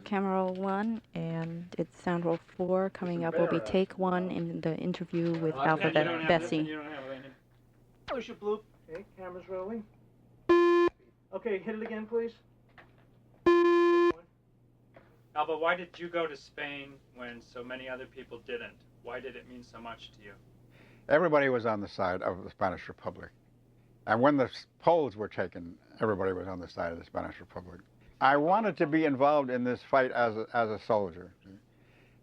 Camera roll 1, and it's sound roll 4. Coming up will be take 1 in the interview with Alphabet Bessie. Push it, bloop. Okay, camera's rolling. Okay, hit it again, please. Alba, why did you go to Spain when so many other people didn't? Why did it mean so much to you? Everybody was on the side of the Spanish Republic. And when the Poles were taken, everybody was on the side of the Spanish Republic. I wanted to be involved in this fight as a soldier.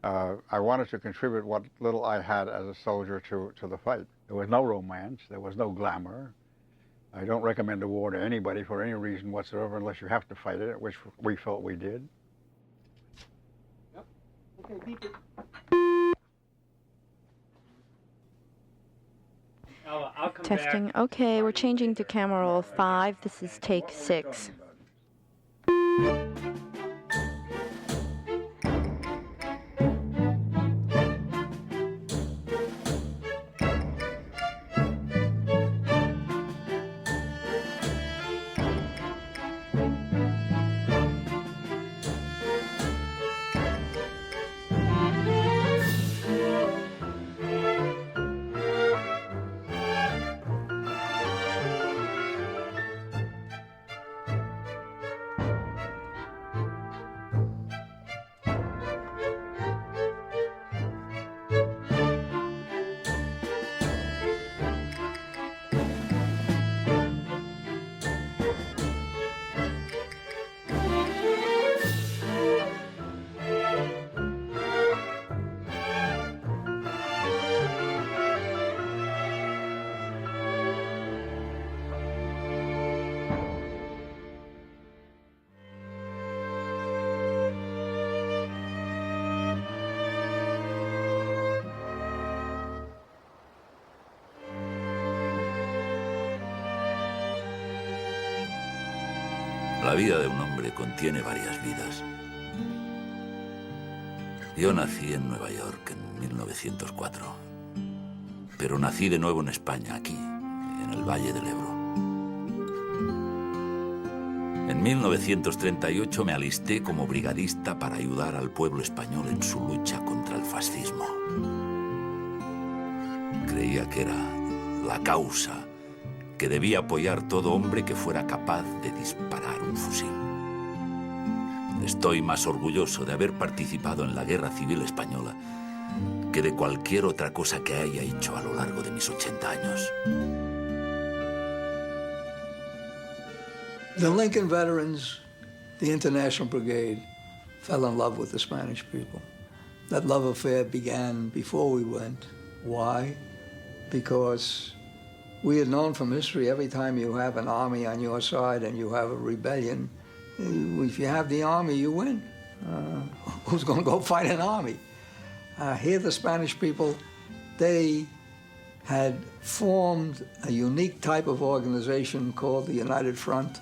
I wanted to contribute what little I had as a soldier to the fight. There was no romance, there was no glamour. I don't recommend a war to anybody for any reason whatsoever unless you have to fight it, which we felt we did. Yep. Okay, beep it. Alba, I'll come Testing. back. Okay, we're changing to camera roll 5. This is take 6. La vida de un hombre contiene varias vidas. Yo nací en Nueva York en 1904, pero nací de nuevo en España, aquí, en el Valle del Ebro. En 1938 me alisté como brigadista para ayudar al pueblo español en su lucha contra el fascismo. Creía que era la causa que debía apoyar todo hombre que fuera capaz de disparar un fusil. Estoy más orgulloso de haber participado en la Guerra Civil Española que de cualquier otra cosa que haya hecho a lo largo de mis 80 años. The Lincoln veterans, the International Brigade, fell in love with the Spanish people. That love affair began before we went. Why? Because we had known from history, every time you have an army on your side and you have a rebellion, if you have the army, you win. Who's going to go fight an army? Here the Spanish people, they had formed a unique type of organization called the United Front,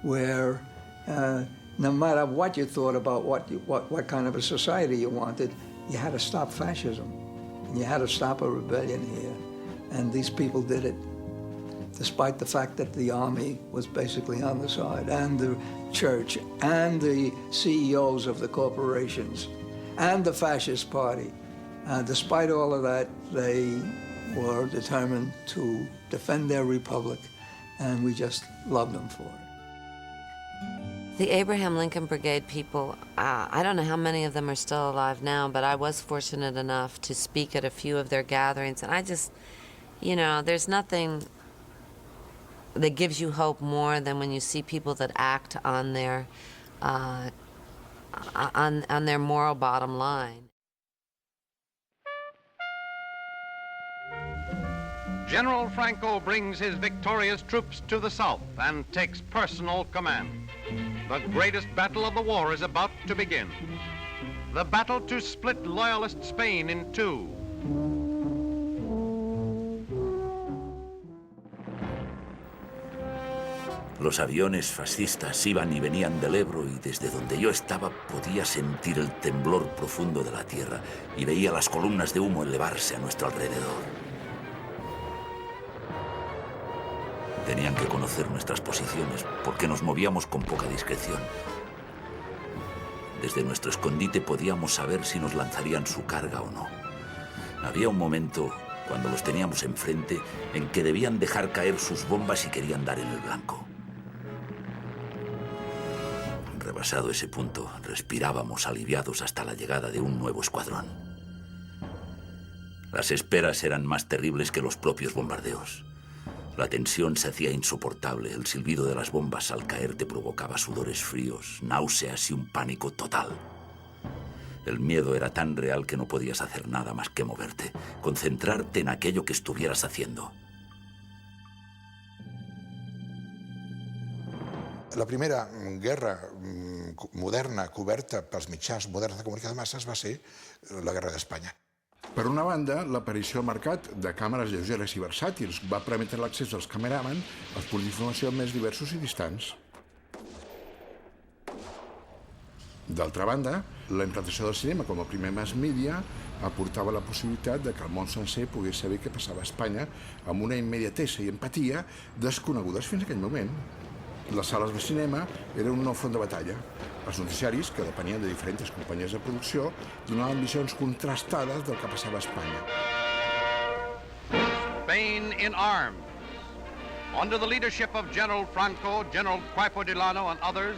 where no matter what you thought about what kind of a society you wanted, you had to stop fascism. You had to stop a rebellion here. And these people did it, despite the fact that the army was basically on the side, and the church, and the CEOs of the corporations, and the fascist party. Despite all of that, they were determined to defend their republic, and we just loved them for it. The Abraham Lincoln Brigade people, I don't know how many of them are still alive now, but I was fortunate enough to speak at a few of their gatherings, and I just, you know, there's nothing that gives you hope more than when you see people that act on their moral bottom line. General Franco brings his victorious troops to the south and takes personal command. The greatest battle of the war is about to begin. The battle to split loyalist Spain in two. Los aviones fascistas iban y venían del Ebro y desde donde yo estaba podía sentir el temblor profundo de la tierra y veía las columnas de humo elevarse a nuestro alrededor. Tenían que conocer nuestras posiciones porque nos movíamos con poca discreción. Desde nuestro escondite podíamos saber si nos lanzarían su carga o no. Había un momento, cuando los teníamos enfrente, en que debían dejar caer sus bombas y querían dar en el blanco. Rebasado ese punto, respirábamos aliviados hasta la llegada de un nuevo escuadrón. Las esperas eran más terribles que los propios bombardeos. La tensión se hacía insoportable. El silbido de las bombas al caer te provocaba sudores fríos, náuseas y un pánico total. El miedo era tan real que no podías hacer nada más que moverte, concentrarte en aquello que estuvieras haciendo. La primera guerra moderna coberta pels mitjans moderns de comunicació de masses va ser la Guerra d'Espanya. Per una banda, l'aparició al mercat de càmeres lleugeres i versàtils va permetre l'accés dels cameramen als punts d'informació més diversos i distants. D'altra banda, la implantació del cinema com a primer mass media aportava la possibilitat de que el món sencer pogués saber què passava a Espanya amb una immediatesa i empatia desconegudes fins a aquell moment. Les sales de cinema eren un nou front de batalla. Els noticiaris, que depenien de diferents companyies de producció, donaven visions contrastades del que passava a Espanya. Spain in arms. Under the leadership of General Franco, General Cuerpo de Llano and others,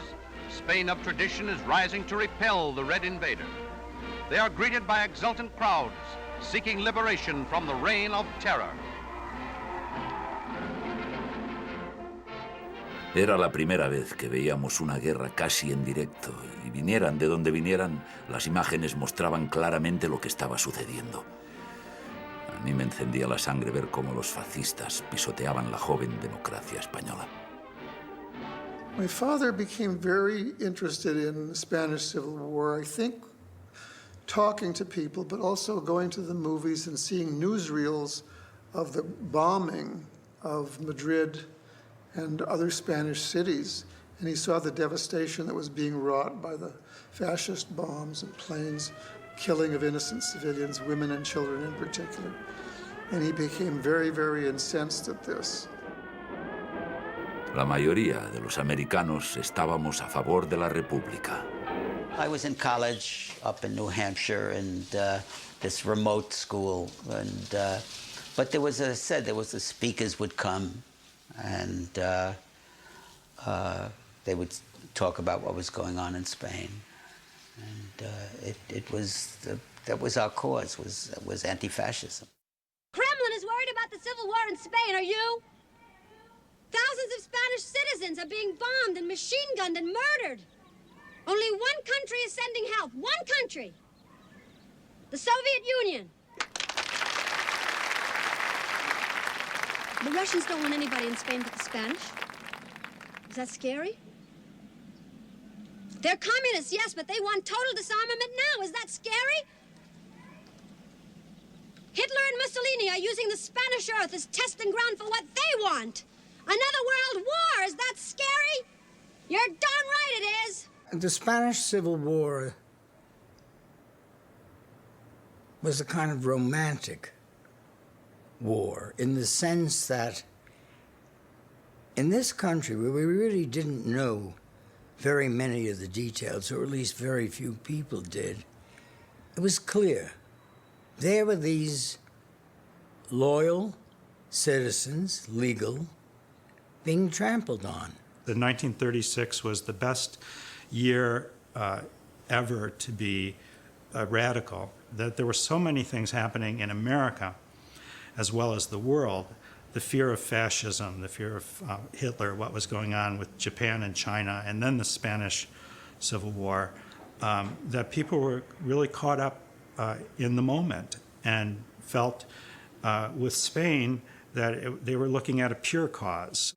Spain of tradition is rising to repel the Red Invader. They are greeted by exultant crowds, seeking liberation from the reign of terror. Era la primera vez que veíamos una guerra casi en directo y vinieran de donde vinieran, las imágenes mostraban claramente lo que estaba sucediendo. A mí me encendía la sangre ver cómo los fascistas pisoteaban la joven democracia española. My father became very interested in the Spanish Civil War, I think talking to people, but also going to the movies and seeing newsreels of the bombing of Madrid and other Spanish cities, and he saw the devastation that was being wrought by the fascist bombs and planes, killing of innocent civilians, women and children in particular. And he became very, very incensed at this. La mayoría de los americanos estábamos a favor de la República. I was in college up in New Hampshire, and this remote school, and but there was, as I said, there was the speakers would come, and they would talk about what was going on in Spain, and it was that was our cause, was anti-fascism. Kremlin is worried about the civil war in Spain. Are you? Thousands of Spanish citizens are being bombed and machine-gunned and murdered. Only one country is sending help. One country. The Soviet Union. The Russians don't want anybody in Spain but the Spanish. Is that scary? They're communists, yes, but they want total disarmament now. Is that scary? Hitler and Mussolini are using the Spanish earth as testing ground for what they want. Another world war. Is that scary? You're darn right it is. The Spanish Civil War was a kind of romantic war in the sense that in this country, where we really didn't know very many of the details, or at least very few people did, it was clear. There were these loyal citizens, legal, being trampled on. The 1936 was the best year ever to be radical, that there were so many things happening in America as well as the world. The fear of fascism, the fear of Hitler, what was going on with Japan and China, and then the Spanish Civil War, that people were really caught up in the moment and felt with Spain that they were looking at a pure cause.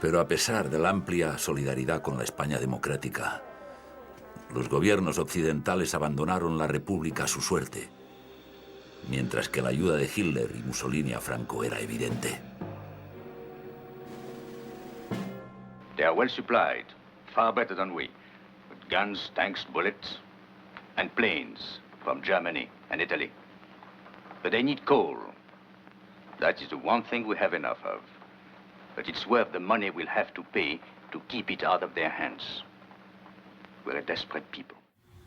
Pero a pesar de la amplia solidaridad con la España democrática, los gobiernos occidentales abandonaron la República a su suerte, mientras que la ayuda de Hitler y Mussolini a Franco era evidente. They are well supplied, far better than we, with guns, tanks, bullets, and planes from Germany and Italy. But they need coal. That is the one thing we have enough of. But it's worth the money we'll have to pay to keep it out of their hands. We're a desperate people.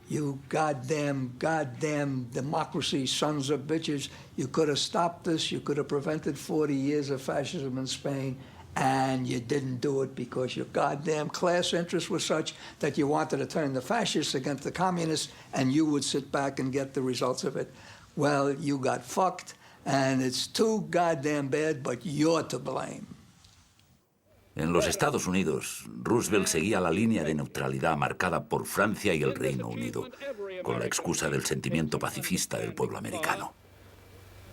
You goddamn democracy sons of bitches. You could have stopped this. You could have prevented 40 years of fascism in Spain, and you didn't do it because your goddamn class interests were such that you wanted to turn the fascists against the communists, and you would sit back and get the results of it. Well, you got fucked, and it's too goddamn bad, but you're to blame. En los Estados Unidos, Roosevelt seguía la línea de neutralidad marcada por Francia y el Reino Unido, con la excusa del sentimiento pacifista del pueblo americano.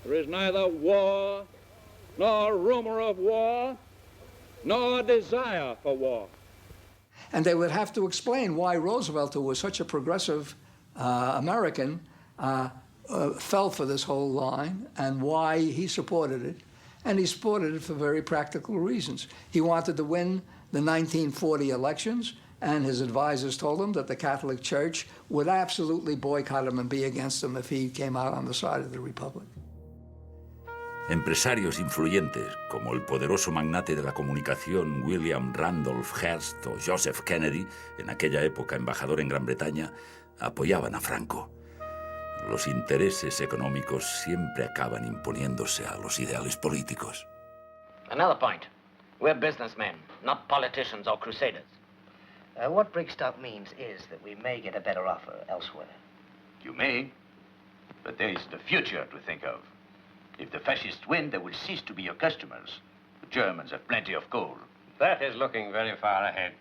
There is neither war, nor rumor of war, nor desire for war. And they would have to explain why Roosevelt, who was such a progressive American, fell for this whole line and why he supported it. And he supported it for very practical reasons. He wanted to win the 1940 elections, and his advisors told him that the Catholic Church would absolutely boycott him and be against him if he came out on the side of the Republic. Empresarios influyentes, como el poderoso magnate de la comunicación William Randolph Hearst o Joseph Kennedy, en aquella época embajador en Gran Bretaña, apoyaban a Franco. Los intereses económicos siempre acaban imponiéndose a los ideales políticos. Another point. We're businessmen, not politicians or crusaders. What Brigstock means is that we may get a better offer elsewhere. You may, but there is the future to think of. If the fascists win, they will cease to be your customers. The Germans have plenty of coal. That is looking very far ahead.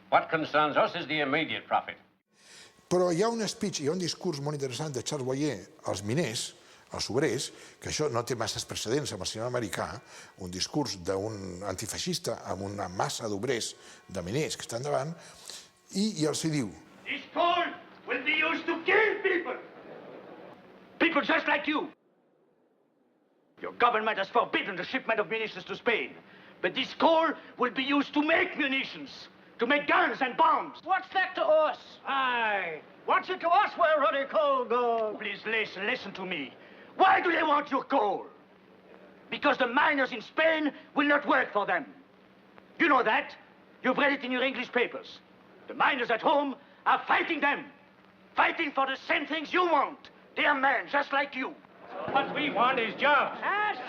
What concerns us is the immediate profit. Però hi ha un speech, hi ha un discurs molt interessant de Charles Boyer als miners, als obrers, que això no té masses precedents amb el cinema americà, un discurs d'un antifeixista amb una massa d'obrers, de miners que estan davant, i els diu: This coal will be used to kill people. People just like you. Your government has forbidden the shipment of munitions to Spain, but this coal will be used to make munitions. To make guns and bombs. What's that to us? Aye. What's it to us where ruddy coal goes? Please listen to me. Why do they want your coal? Because the miners in Spain will not work for them. You know that. You've read it in your English papers. The miners at home are fighting them. Fighting for the same things you want. They are men just like you. What we want is jobs.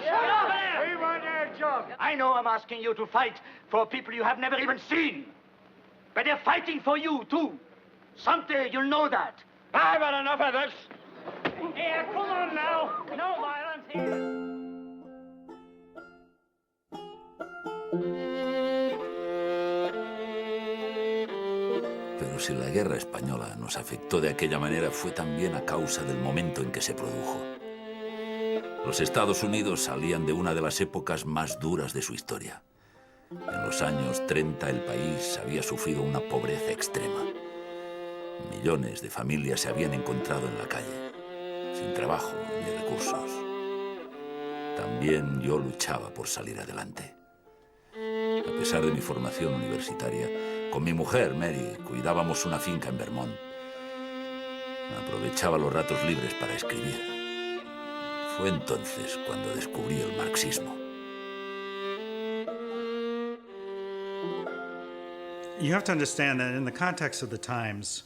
Shut up there! We want our jobs. I know I'm asking you to fight for people you have never even seen. But they're fighting for you, too. Someday you'll know that. I've had enough of this. Here, come on now. No violence here. Pero si la guerra española nos afectó de aquella manera fue también a causa del momento en que se produjo. Los Estados Unidos salían de una de las épocas más duras de su historia. En los años 30 el país había sufrido una pobreza extrema. Millones de familias se habían encontrado en la calle, sin trabajo ni recursos. También yo luchaba por salir adelante. A pesar de mi formación universitaria, con mi mujer, Mary, cuidábamos una finca en Vermont. Aprovechaba los ratos libres para escribir. Fue entonces cuando descubrí el marxismo. You have to understand that in the context of the times,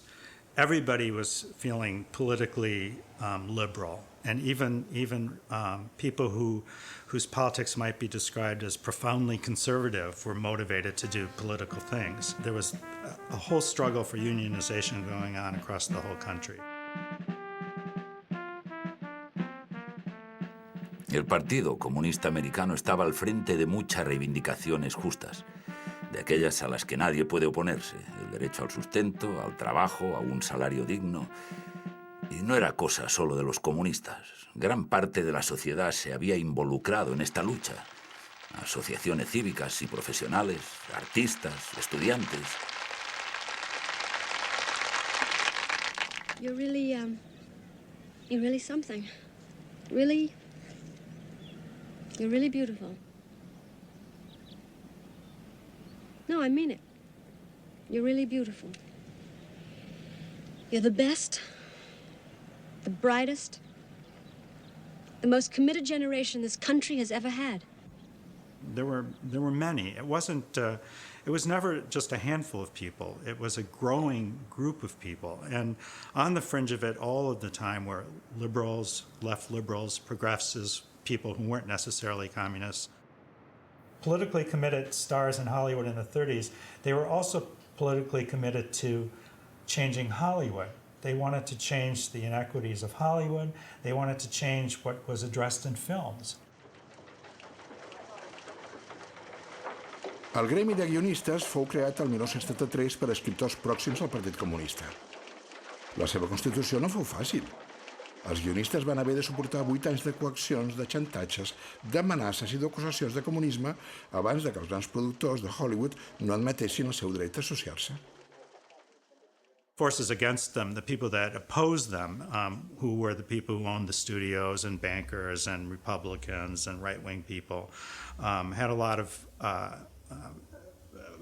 everybody was feeling politically liberal, and even people whose politics might be described as profoundly conservative were motivated to do political things. There was a whole struggle for unionization going on across the whole country. El Partido Comunista Americano estaba al frente de muchas reivindicaciones justas, de aquellas a las que nadie puede oponerse: el derecho al sustento, al trabajo, a un salario digno. Y no era cosa solo de los comunistas. Gran parte de la sociedad se había involucrado en esta lucha. Asociaciones cívicas y profesionales, artistas, estudiantes. You're really something. Really, you're really beautiful. No, I mean it. You're really beautiful. You're the best, the brightest, the most committed generation this country has ever had. there were many. It wasn't. It was never just a handful of people. It was a growing group of people, and on the fringe of it all of the time were liberals, left liberals, progressives, people who weren't necessarily communists. Politically committed stars in Hollywood in the 30s, they were also politically committed to changing Hollywood. They wanted to change the inequities of Hollywood. They wanted to change what was addressed in films. El gremi de guionistes fou creat el 1973 per escriptors pròxims al Partit Comunista. La seva constitució no fou fàcil. Els guionistes van haver de suportar 8 anys de coaccions, de xantatges, d'amenaces i d'acusacions de comunisme abans de que els grans productors de Hollywood no admetessin el seu dret a associar-se. Forces against them, the people that opposed them, who were the people who owned the studios and bankers and Republicans and right-wing people, had a lot of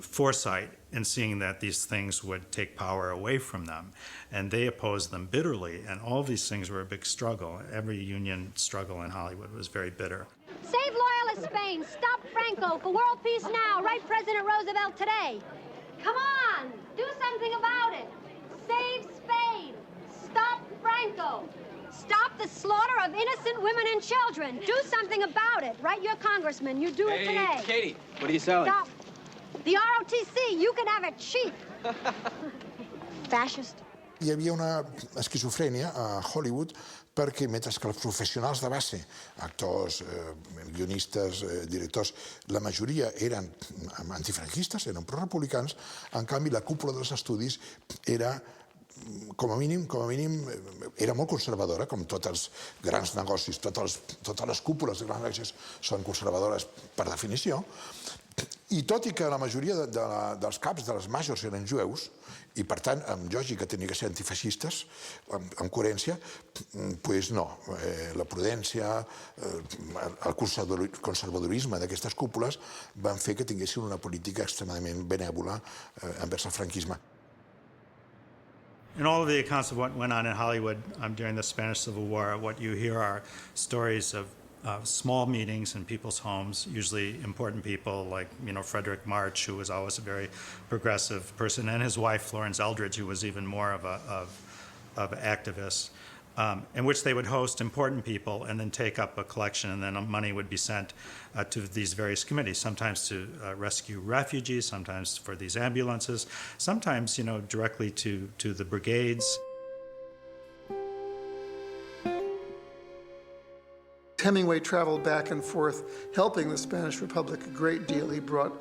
foresight in seeing that these things would take power away from them, and they opposed them bitterly, and all of these things were a big struggle. Every union struggle in Hollywood was very bitter. Save loyalist Spain. Stop Franco. For world peace now. Write President Roosevelt today. Come on. Do something about it. Save Spain. Stop Franco. Stop the slaughter of innocent women and children. Do something about it. Write your congressman. You do it today. Hey, Katie, what are you selling? Stop. The ROTC, you can have it cheap. Fascist. Hi havia una esquizofrènia a Hollywood perquè mentre que els professionals de base, actors, guionistes, directors, la majoria eren antifranquistes, eren prorepublicans, en canvi la cúpula dels estudis era com a mínim, era molt conservadora, com tots els grans negocis, totes les cúpules de grans negocis són conservadores per definició, i tot i que la majoria dels caps de les majors eren jueus, i per tant, amb lògica tenia que ser antifeixistes, amb coherència, doncs no. La prudència, el conservadorisme d'aquestes cúpules van fer que tinguessin una política extremadament benèvola envers el franquisme. In all of the accounts of what went on in Hollywood during the Spanish Civil War, what you hear are stories of small meetings in people's homes, usually important people like, Frederick March, who was always a very progressive person, and his wife, Florence Eldridge, who was even more of an activist, in which they would host important people and then take up a collection, and then money would be sent to these various committees, sometimes to rescue refugees, sometimes for these ambulances, sometimes, directly to the brigades. Hemingway traveled back and forth, helping the Spanish Republic a great deal. He brought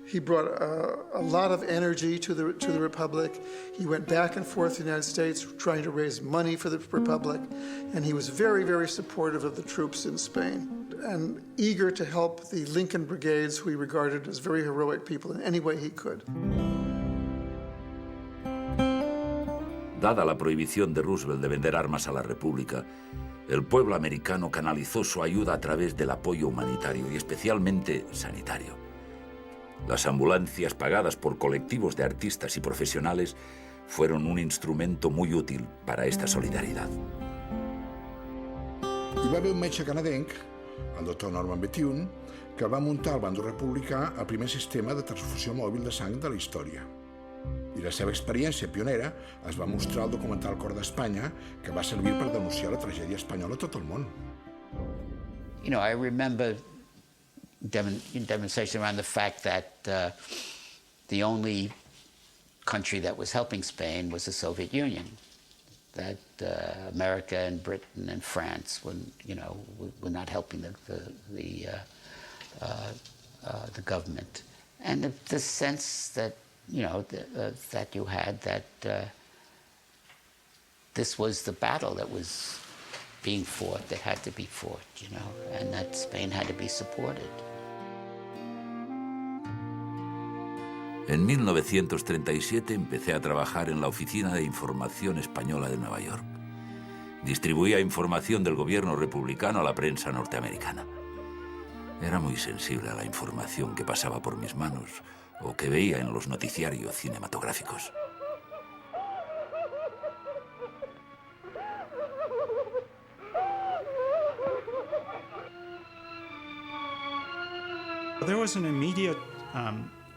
a lot of energy to the Republic. He went back and forth to the United States trying to raise money for the Republic, and he was very, very supportive of the troops in Spain and eager to help the Lincoln Brigades, who he regarded as very heroic people, in any way he could. Dada la prohibición de Roosevelt de vender armas a la República, el pueblo americano canalizó su ayuda a través del apoyo humanitario y especialmente sanitario. Las ambulancias pagadas por colectivos de artistas y profesionales fueron un instrumento muy útil para esta solidaridad. Hi va haver un metge canadenc, el doctor Norman Bethune, que va muntar al bàndol republicà el primer sistema de transfusió mòbil de sang de la història. I la seva experiència pionera es va mostrar al documental Cor d'Espanya, que va servir per denunciar la tragèdia espanyola a tot el món. I remember demonstration around the fact that the only country that was helping Spain was the Soviet Union. That America and Britain and France were not helping the government, and the sense that that you had that this was the battle that was being fought, that had to be fought, and that Spain had to be supported. En 1937 empecé a trabajar en la Oficina de Información Española de Nueva York. Distribuía información del gobierno republicano a la prensa norteamericana. Era muy sensible a la información que pasaba por mis manos o que veía en los noticiarios cinematográficos. There was an immediate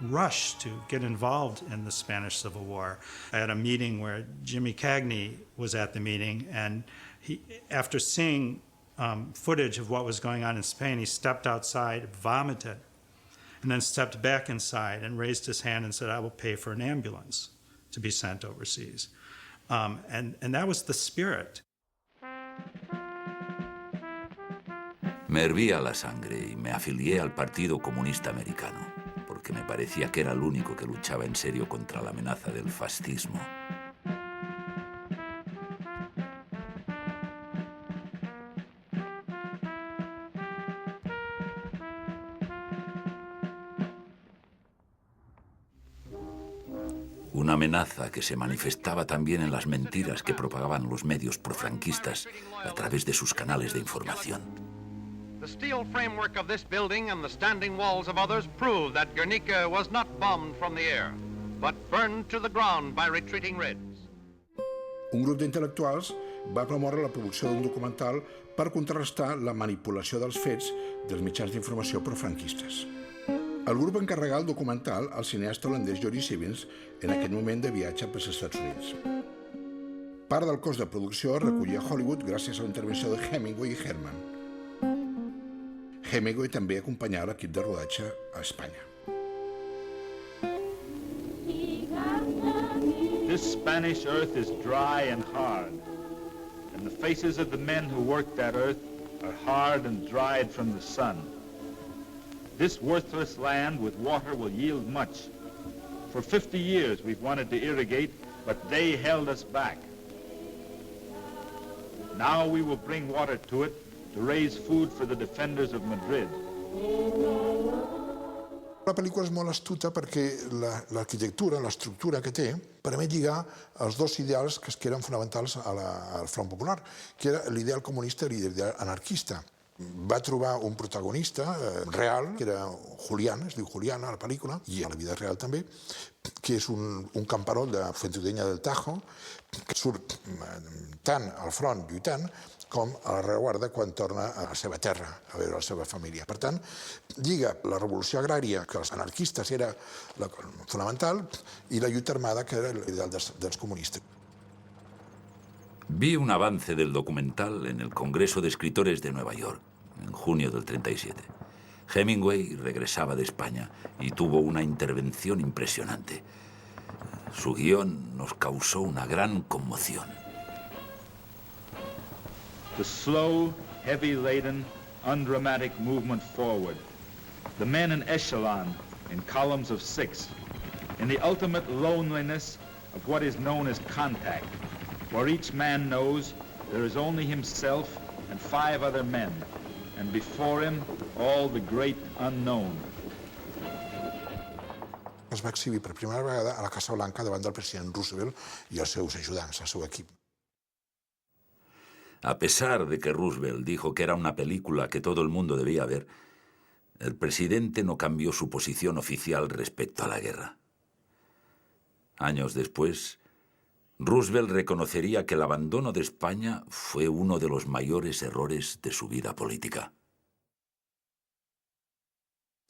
rush to get involved in the Spanish Civil War. I had a meeting where Jimmy Cagney was at the meeting, and he, after seeing footage of what was going on in Spain, he stepped outside, vomited, and then stepped back inside and raised his hand and said, "I will pay for an ambulance to be sent overseas." And that was the spirit. Me hervía la sangre y me afilié al Partido Comunista Americano, porque me parecía que era el único que luchaba en serio contra la amenaza del fascismo. Una amenaza que se manifestaba también en las mentiras que propagaban los medios profranquistas a través de sus canales de información. The steel framework of this building and the standing walls of others prove that Guernica was not bombed from the air, but burned to the ground by retreating Reds. Un grup d'intel·lectuals va promoure la producció d'un documental per contrarrestar la manipulació dels fets dels mitjans d'informació profranquistes. El grup encarregà el documental al cineasta holandès Joris Ivens, en aquell moment de viatge pels Estats Units. Part del cost de producció es recollia a Hollywood gràcies a la intervenció de Hemingway i Herman. Hemingway també acompanyava l'equip de rodatge a Espanya. This Spanish earth is dry and hard, and the faces of the men who work that earth are hard and dried from the sun. This worthless land with water will yield much. For 50 years we've wanted to irrigate, but they held us back. Now we will bring water to it to raise food for the defenders of Madrid. La pel·lícula és molt astuta perquè l'arquitectura, l'estructura que té, permet lligar els dos ideals que eren fonamentals al Front Popular, que era l'ideal comunista i l'ideal anarquista. Va trobar un protagonista real, que era Julián, es diu Julián a la pel·lícula, i a la vida real també, que és un camperol de Fuenteudenya del Tajo, que surt tant al front lluitant com a la rereguarda quan torna a la seva terra, a veure la seva família. Per tant, lliga la revolució agrària, que els anarquistes era fonamental, i la lluita armada, que era l'ideal dels comunistes. Vi un avance del documental en el Congreso de Escritores de Nueva York, en junio del 37. Hemingway regresaba de España y tuvo una intervención impresionante. Su guión nos causó una gran conmoción. The slow, heavy-laden, undramatic movement forward. The men in echelon, in columns of 6. In the ultimate loneliness of what is known as contact, where each man knows there is only himself and 5 other men, and before him all the great unknown. Es va exhibir per primera vegada a la Casa Blanca davant del president Roosevelt i els seus ajudants, el seu equip. A pesar de que Roosevelt dijo que era una película que todo el mundo debía ver, el presidente no cambió su posición oficial respecto a la guerra. Años después, Roosevelt reconocería que el abandono de España fue uno de los mayores errores de su vida política.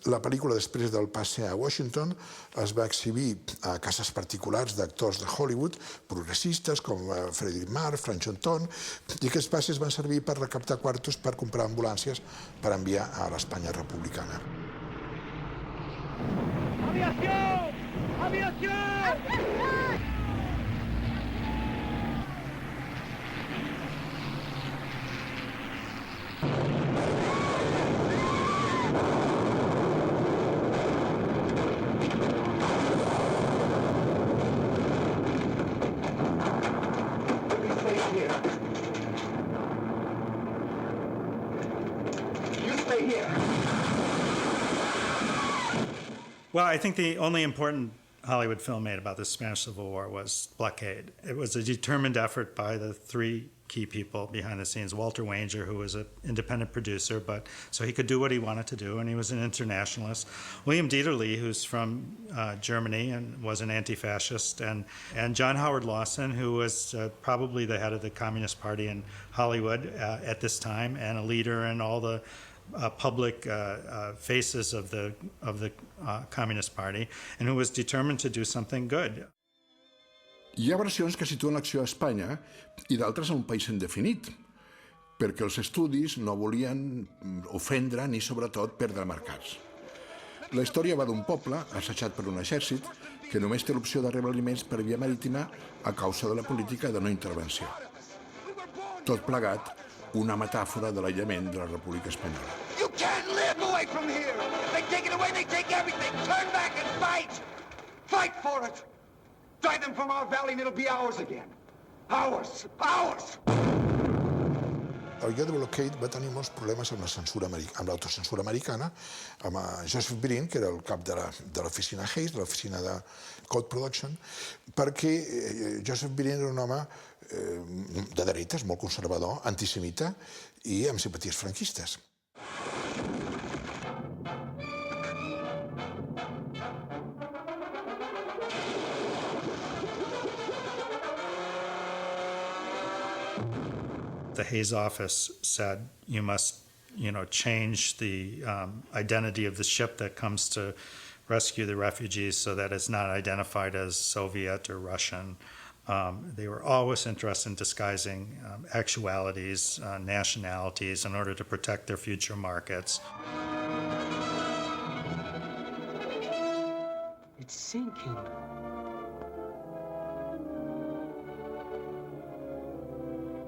La pel·lícula, després del passe a Washington, es va exhibir a cases particulars d'actors de Hollywood, progressistes com Frederick Marr, Frank Chonton, i aquests passes van servir per recaptar quartos per comprar ambulàncies per enviar a l'Espanya republicana. ¡Aviació! ¡Aviació! Well, I think the only important Hollywood film made about the Spanish Civil War was Blockade. It was a determined effort by the 3 key people behind the scenes. Walter Wanger, who was an independent producer, but so he could do what he wanted to do, and he was an internationalist. William Dieterle, who's from Germany and was an anti-fascist, and John Howard Lawson, who was probably the head of the Communist Party in Hollywood at this time, and a leader in all the public faces of the Communist Party, and who was determined to do something good. Hi ha versions que situen l'acció a Espanya i d'altres a un país indefinit, perquè els estudis no volien ofendre ni, sobretot, perdre mercats. La història va d'un poble assetjat per un exèrcit que només té l'opció de rebre aliments per via marítima a causa de la política de no intervenció. Tot plegat, una metàfora de l'aïllament de la República Espanyola. You can't live away from here! They take it away, they take everything! Turn back and fight! Fight for it! Drive them from our valley and it'll be ours again. Ours! Ours! El Get the Blockade va tenir molts problemes amb l'autocensura americana, amb Joseph Breen, que era el cap de l'oficina Hayes, de l'oficina de Code Production, perquè Joseph Breen era un home de dretes, molt conservador, antisemita i amb simpaties franquistes. The Hayes office said, you must, change the identity of the ship that comes to rescue the refugees so that it's not identified as Soviet or Russian. They were always interested in disguising actualities, nationalities, in order to protect their future markets. It's sinking.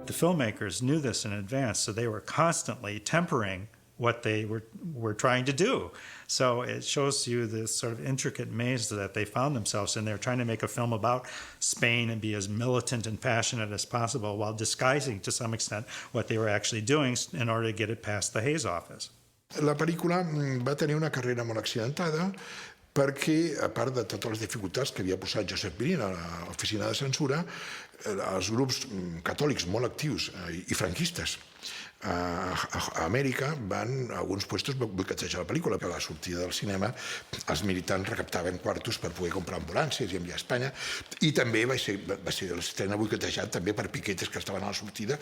The filmmakers knew this in advance, so they were constantly tempering what they were trying to do. So it shows you this sort of intricate maze that they found themselves in. They were trying to make a film about Spain and be as militant and passionate as possible while disguising to some extent what they were actually doing in order to get it past the Hayes office. La pel·lícula va tenir una carrera molt accidentada perquè, a part de totes les dificultats que havia posat Joseph Breen a l'oficina de censura, els grups catòlics molt actius i franquistes a Amèrica van a alguns puestos boicotejar la pel·lícula. A la sortida del cinema els militants recaptaven quartos per poder comprar ambulàncies i enviar a Espanya, i també va ser l'estrena boicotejat també per piquetes que estaven a la sortida.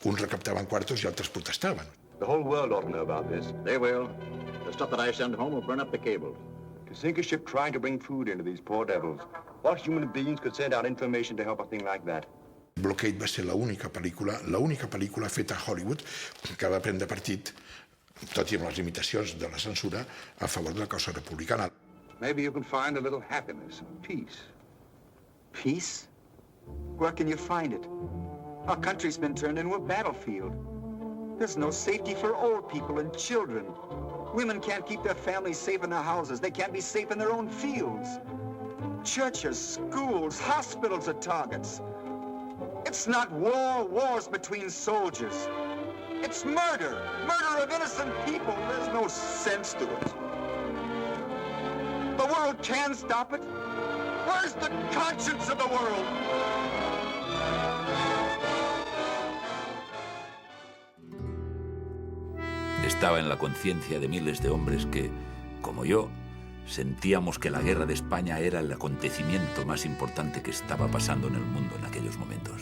Uns recaptaven quartos i altres protestaven. The whole world ought to know about this. They will. The stuff that I send home will burn up the cables. To sink a ship trying to bring food into these poor devils. What human beings could send out information to help a thing like that? Blockade va ser l'única pel·lícula feta a Hollywood que va prendre partit, tot i amb les limitacions de la censura, a favor de la causa republicana. Maybe you can find a little happiness and peace. Peace? Where can you find it? Our country's been turned into a battlefield. There's no safety for old people and children. Women can't keep their families safe in their houses. They can't be safe in their own fields. Churches, schools, hospitals are targets. It's not war. War's between soldiers. It's murder. Murder of innocent people. There's no sense to it. The world can stop it. Where's the conscience of the world? Estaba en la conciencia de miles de hombres que, como yo, sentíamos que la guerra de España era el acontecimiento más importante que estaba pasando en el mundo en aquellos momentos.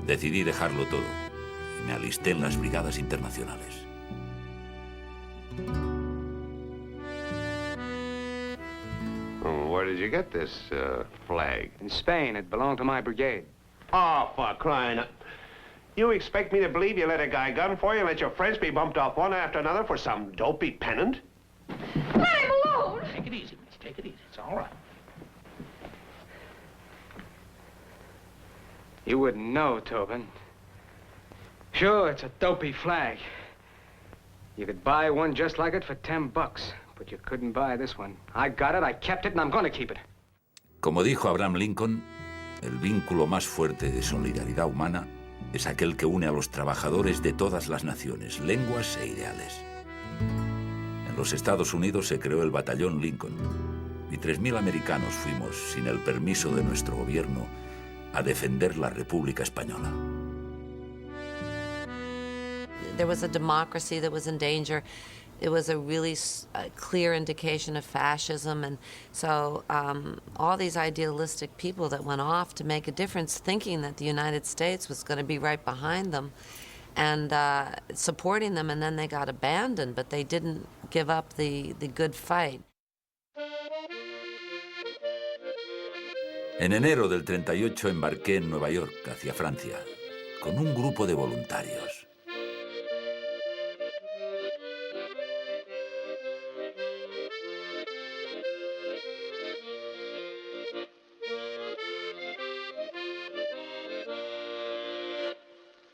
Decidí dejarlo todo y me alisté en las brigadas internacionales. Where did you get this flag? In Spain. It belonged to my brigade. Oh, for crying out. You expect me to believe you let a guy gun for you and let your friends be bumped off one after another for some dopey pennant? Let him alone! Take it easy, Mitch. Take it easy. It's all right. You wouldn't know, Tobin. Sure, it's a dopey flag. You could buy one just like it for $10, but you couldn't buy this one. I got it, I kept it, and I'm gonna keep it. Como dijo Abraham Lincoln, el vínculo más fuerte de solidaridad humana es aquel que une a los trabajadores de todas las naciones, lenguas e ideales. En los Estados Unidos se creó el Batallón Lincoln y 3.000 americanos fuimos, sin el permiso de nuestro gobierno, a defender la República Española. There was a democracy that was in danger. It was a really clear indication of fascism, and so all these idealistic people that went off to make a difference, thinking that the United States was going to be right behind them, and supporting them, and then they got abandoned, but they didn't give up the good fight. En enero del 38 embarqué en Nueva York hacia Francia con un grupo de voluntarios.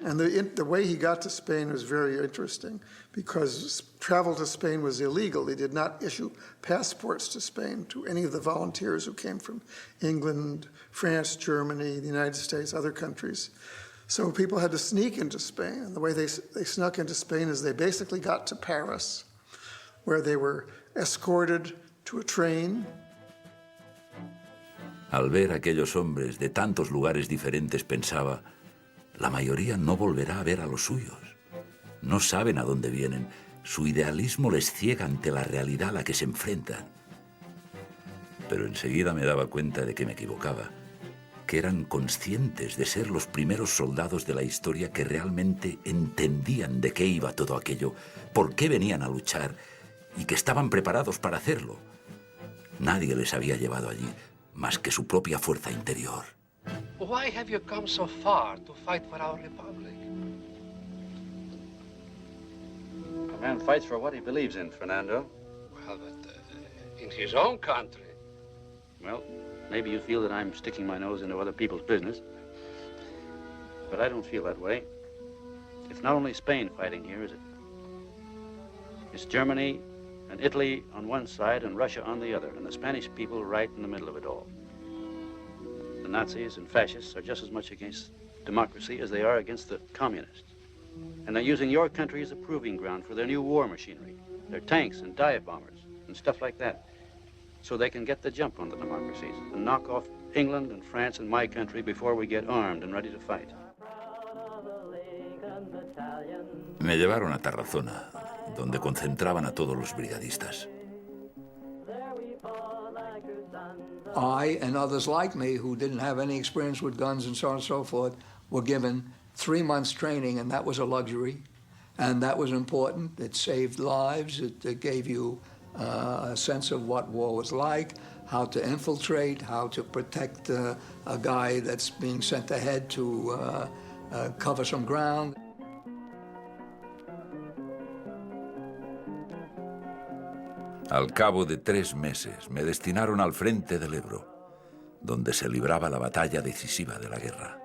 And the way he got to Spain was very interesting because travel to Spain was illegal. They did not issue passports to Spain to any of the volunteers who came from England, France, Germany, the United States, other countries. So people had to sneak into Spain. And the way they snuck into Spain is they basically got to Paris, where they were escorted to a train. Al ver a aquellos hombres de tantos lugares diferentes pensaba, la mayoría no volverá a ver a los suyos. No saben a dónde vienen. Su idealismo les ciega ante la realidad a la que se enfrentan. Pero enseguida me daba cuenta de que me equivocaba, que eran conscientes de ser los primeros soldados de la historia que realmente entendían de qué iba todo aquello, por qué venían a luchar y que estaban preparados para hacerlo. Nadie les había llevado allí más que su propia fuerza interior. Why have you come so far to fight for our republic? A man fights for what he believes in, Fernando. Well, but in his own country. Well, maybe you feel that I'm sticking my nose into other people's business. But I don't feel that way. It's not only Spain fighting here, is it? It's Germany and Italy on one side and Russia on the other, and the Spanish people right in the middle of it all. The Nazis and fascists are just as much against democracy as they are against the communists. And they're using your country as a proving ground for their new war machinery, their tanks and dive bombers and stuff like that, so they can get the jump on the democracies and knock off England and France and my country before we get armed and ready to fight. Me llevaron a Tarazona, donde concentraban a todos los brigadistas. I and others like me who didn't have any experience with guns and so on and so forth were given 3 months training, and that was a luxury, and that was important. It saved lives. It gave you a sense of what war was like, how to infiltrate, how to protect a guy that's being sent ahead to cover some ground. Al cabo de 3 meses me destinaron al frente del Ebro, donde se libraba la batalla decisiva de la guerra.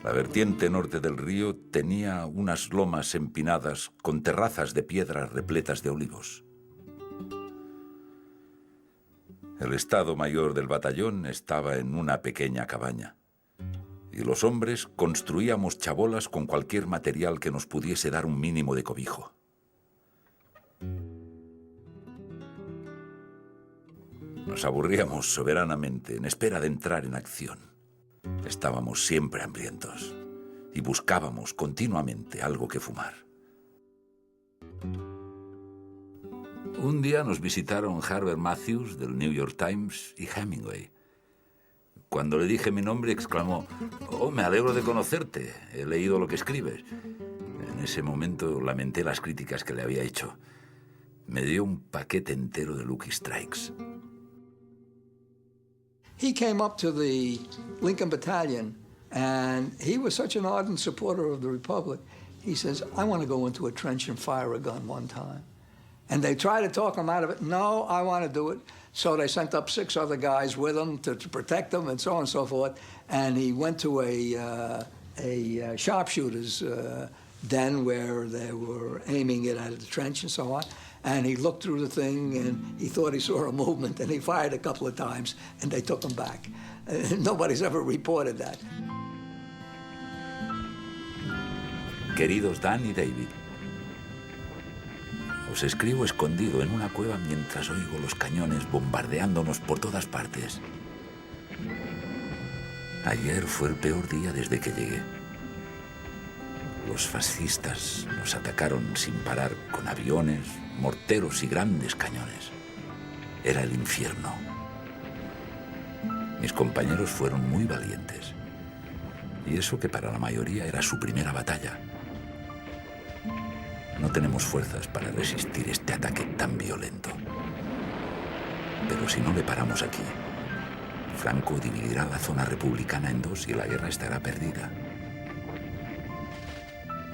La vertiente norte del río tenía unas lomas empinadas con terrazas de piedras repletas de olivos. El estado mayor del batallón estaba en una pequeña cabaña, y los hombres construíamos chabolas con cualquier material que nos pudiese dar un mínimo de cobijo. Nos aburríamos soberanamente en espera de entrar en acción. Estábamos siempre hambrientos y buscábamos continuamente algo que fumar. Un día nos visitaron Herbert Matthews del New York Times y Hemingway. Cuando le dije mi nombre, exclamó: «Oh, me alegro de conocerte, he leído lo que escribes». En ese momento lamenté las críticas que le había hecho. Me dio un paquete entero de Lucky Strikes. He came up to the Lincoln Battalion, and he was such an ardent supporter of the Republic. He says, I want to go into a trench and fire a gun one time. And they tried to talk him out of it. No, I want to do it. So they sent up 6 other guys with him to protect him and so on and so forth. And he went to a sharpshooter's den where they were aiming it at the trench and so on. And he looked through the thing, and he thought he saw a movement, and he fired a couple of times, and they took him back. Nobody's ever reported that. Queridos Dan y David, os escribo escondido en una cueva mientras oigo los cañones bombardeándonos por todas partes. Ayer fue el peor día desde que llegué. Los fascistas nos atacaron sin parar con aviones, morteros y grandes cañones. Era el infierno. Mis compañeros fueron muy valientes. Y eso que para la mayoría era su primera batalla. No tenemos fuerzas para resistir este ataque tan violento. Pero si no le paramos aquí, Franco dividirá la zona republicana en dos y la guerra estará perdida.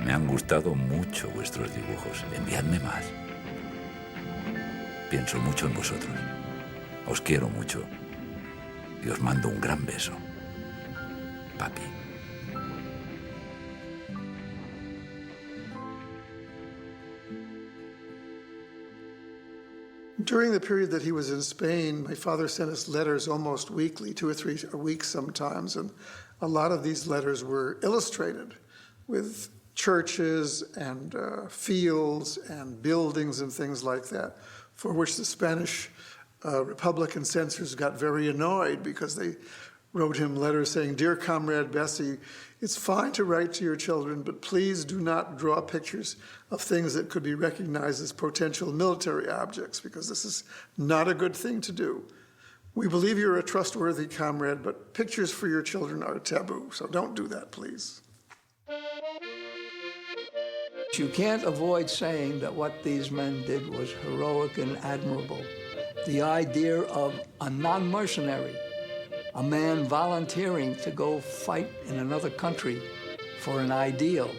Me han gustado mucho vuestros dibujos. Enviadme más. Pienso mucho en vosotros. Os quiero mucho. Y os mando un gran beso. Papi. During the period that he was in Spain, my father sent us letters almost weekly, 2 or 3 a week sometimes, and a lot of these letters were illustrated with churches and fields and buildings and things like that, for which the Spanish Republican censors got very annoyed because they wrote him letters saying, "Dear Comrade Bessie, it's fine to write to your children, but please do not draw pictures of things that could be recognized as potential military objects, because this is not a good thing to do. We believe you're a trustworthy comrade, but pictures for your children are taboo, so don't do that, please." You can't avoid saying that what these men did was heroic and admirable. The idea of a non-mercenary, a man volunteering to go fight in another country for an ideal,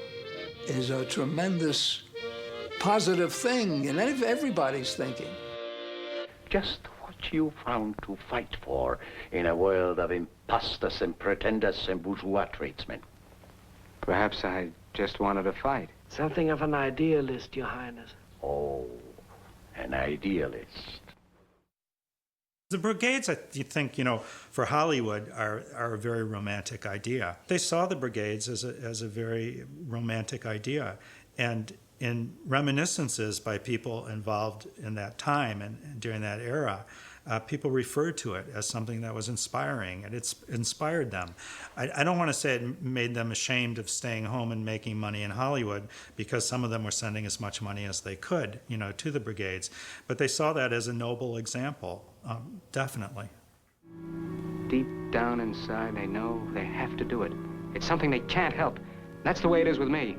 is a tremendous positive thing in everybody's thinking. Just what you found to fight for in a world of impostors and pretenders and bourgeois tradesmen. Perhaps I just wanted to fight. Something of an idealist, Your Highness. Oh, an idealist. The brigades, I think, for Hollywood are a very romantic idea. They saw the brigades as a very romantic idea. And in reminiscences by people involved in that time and during that era, people referred to it as something that was inspiring, and it's inspired them. I don't want to say it made them ashamed of staying home and making money in Hollywood, because some of them were sending as much money as they could, to the brigades. But they saw that as a noble example, definitely. Deep down inside, they know they have to do it. It's something they can't help. That's the way it is with me.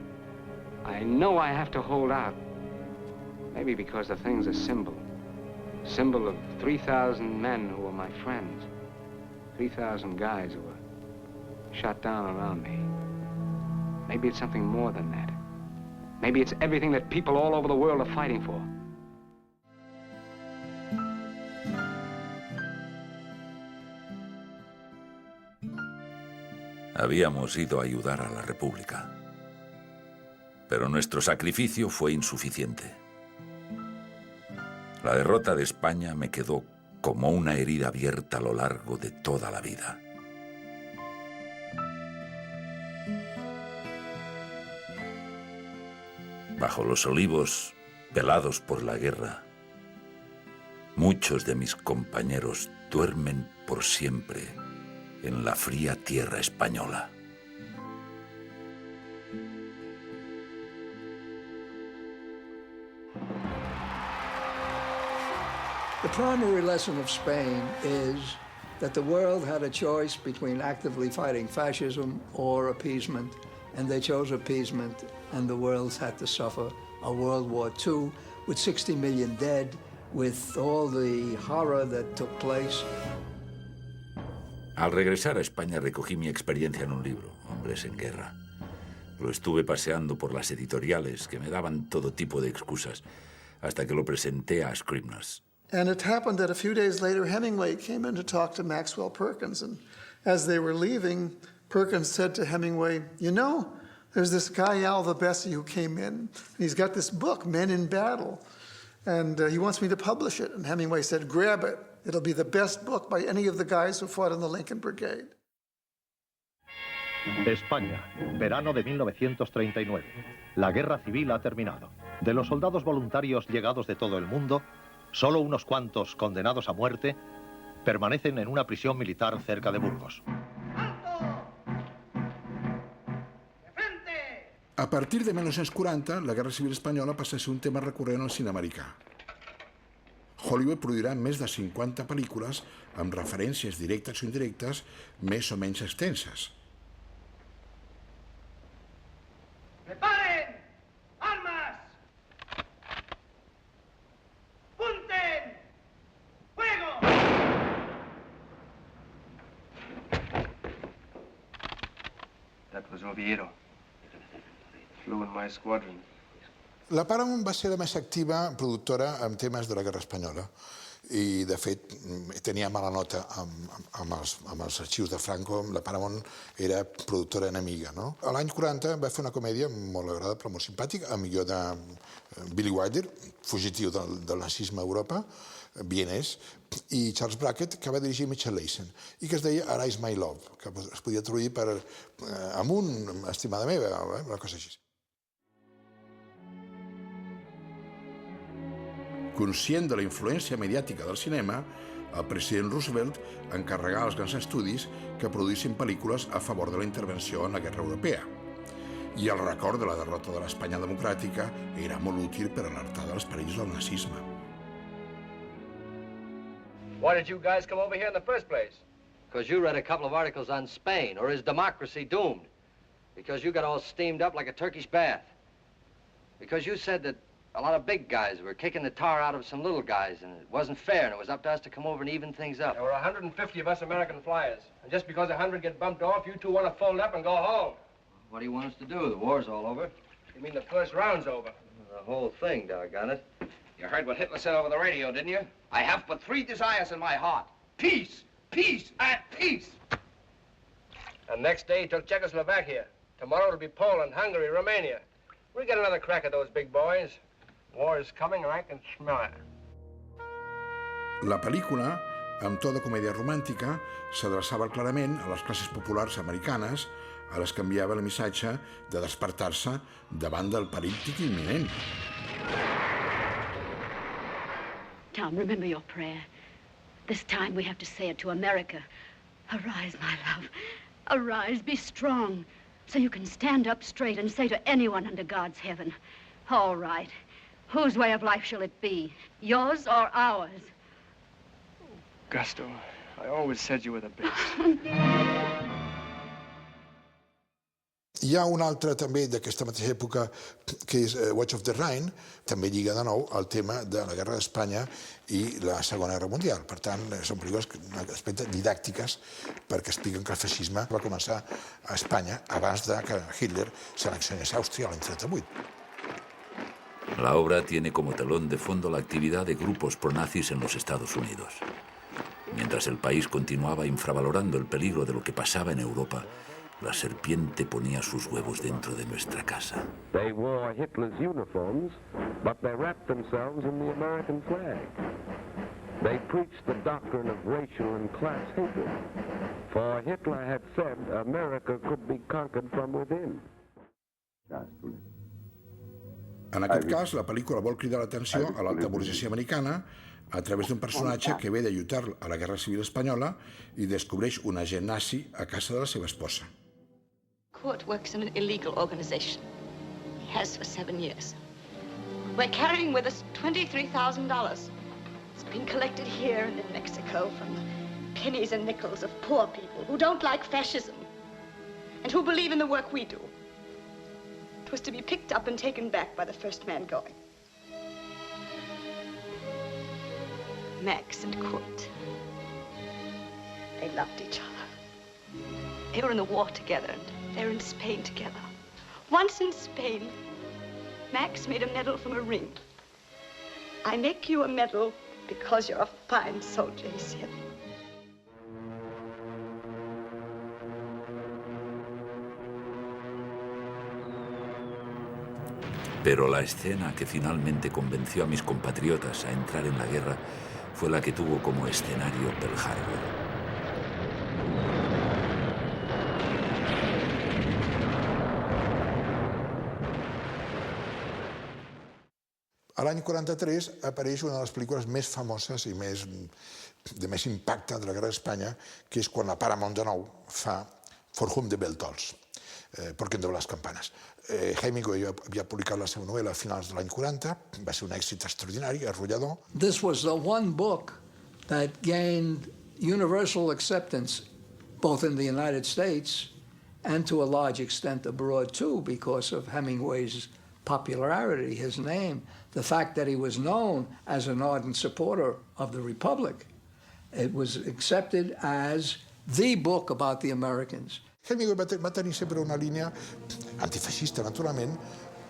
I know I have to hold out. Maybe because the thing's a symbol. Symbol of 3,000 men who were my friends. 3,000 guys who were shot down around me. Maybe it's something more than that. Maybe it's everything that people all over the world are fighting for. Habíamos ido a ayudar a la República, pero nuestro sacrificio fue insuficiente. La derrota de España me quedó como una herida abierta a lo largo de toda la vida. Bajo los olivos pelados por la guerra, muchos de mis compañeros duermen por siempre en la fría tierra española. The primary lesson of Spain is that the world had a choice between actively fighting fascism or appeasement, and they chose appeasement, and the world's had to suffer a World War II with 60 million dead, with all the horror that took place. Al regresar a España recogí mi experiencia en un libro, Hombres en Guerra. Lo estuve paseando por las editoriales que me daban todo tipo de excusas, hasta que lo presenté a Scribner's. And it happened that a few days later, Hemingway came in to talk to Maxwell Perkins. And as they were leaving, Perkins said to Hemingway, "You know, there's this guy, Alva Bessie, who came in. And he's got this book, Men in Battle. And he wants me to publish it." And Hemingway said, "Grab it. It'll be the best book by any of the guys who fought in the Lincoln Brigade." España, verano de 1939. La guerra civil ha terminado. De los soldados voluntarios llegados de todo el mundo, solo unos cuantos condenados a muerte permanecen en una prisión militar cerca de Burgos. A partir de 1940, la Guerra Civil Espanyola passa a ser un tema recurrent al cine americà. Hollywood produirà més de 50 pel·lícules amb referències directes o indirectes més o menys extenses. was Oviedo. Flew in my squadron. La Paramount va ser la més activa productora en temes de la Guerra Espanyola i, de fet, tenia mala nota amb els arxius de Franco. La Paramount era productora enemiga. No? A l'any 40 va fer una comèdia molt agradable, però molt simpàtica, amb guió de Billy Wilder, fugitiu del nazisme a Europa, vienès, i Charles Brackett, que va dirigir Mitchell Leisen, i que es deia Arise My Love, que es podia traduir per amunt, estimada meva, una cosa així. Conscient de la influència mediàtica del cinema, el president Roosevelt encarregà als grans estudis que produïssin pel·lícules a favor de la intervenció en la guerra europea. I el record de la derrota de l'Espanya democràtica era molt útil per alertar dels perills del nazisme. Why did you guys come over here in the first place? Because you read a couple of articles on Spain, or is democracy doomed? Because you got all steamed up like a Turkish bath. Because you said that a lot of big guys were kicking the tar out of some little guys, and it wasn't fair, and it was up to us to come over and even things up. There were 150 of us American flyers. And just because 100 get bumped off, you two want to fold up and go home. What do you want us to do? The war's all over. You mean the first round's over? The whole thing, doggone it. You heard what Hitler said over the radio, didn't you? I have but 3 desires in my heart. Peace, peace, and peace. And next day he took Czechoslovakia. Tomorrow it'll be Poland, Hungary, Romania. We'll get another crack at those big boys. War is coming and I can smell it. La pel·lícula, amb to de comèdia romàntica, s'adreçava clarament a les classes populars americanes, a les que enviava el missatge de despertar-se davant del perill imminent. Tom, remember your prayer. This time we have to say it to America. Arise, my love. Arise, be strong, so you can stand up straight and say to anyone under God's heaven, all right, whose way of life shall it be, yours or ours? Gusto, I always said you were the best. Hi ha una altra també d'aquesta mateixa època que és Watch of the Rhine, també lliga de nou al tema de la guerra d'Espanya i la Segona Guerra Mundial. Per tant, són pel·lícules aspectes didàctiques perquè expliquen que el feixisme va començar a Espanya abans de que Hitler s'annexionés a Àustria l'any 1938. La obra tiene como telón de fondo la actividad de grupos pronazis en los Estados Unidos. Mientras el país continuaba infravalorando el peligro de lo que pasaba en Europa, la serpiente ponía sus huevos dentro de nuestra casa. They wore Hitler's uniforms, but they wrapped themselves in the American flag. They preached the doctrine of racial and class hatred, for Hitler had said America could be conquered from within. En aquest cas, la pel·lícula vol cridar l'atenció a l'alta burgesia americana a través d'un personatge que ve de lluitar a la Guerra Civil Espanyola i descobreix un agent nazi a casa de la seva esposa. Kurt works in an illegal organization. He has for 7 years. We're carrying with us $23,000. It's been collected here and in Mexico from the pennies and nickels of poor people who don't like fascism and who believe in the work we do. It was to be picked up and taken back by the first man going. Max and Kurt. They loved each other. They were in the war together, and they're in Spain together. Once in Spain, Max made a medal from a ring. I make you a medal because you're a fine soldier, he said. Pero la escena que finalmente convenció a mis compatriotas a entrar en la guerra fue la que tuvo como escenario Pearl Harbor. A l'any 43 apareix una de les pel·lícules més famoses i de més impacte de la guerra d'Espanya, que és quan la Paramount de nou fa For Whom the Bell Tolls, Por quien dobla las campanas. Hemingway havia publicat la seva novel·la a finals de l'any 40, va ser un èxit extraordinari, arrollador. This was the one book that gained universal acceptance both in the United States and to a large extent abroad too, because of Hemingway's popularity, his name, the fact that he was known as an ardent supporter of the Republic. It was accepted as the book about the Americans. Hemingway va tenir sempre una línia antifeixista, naturalment,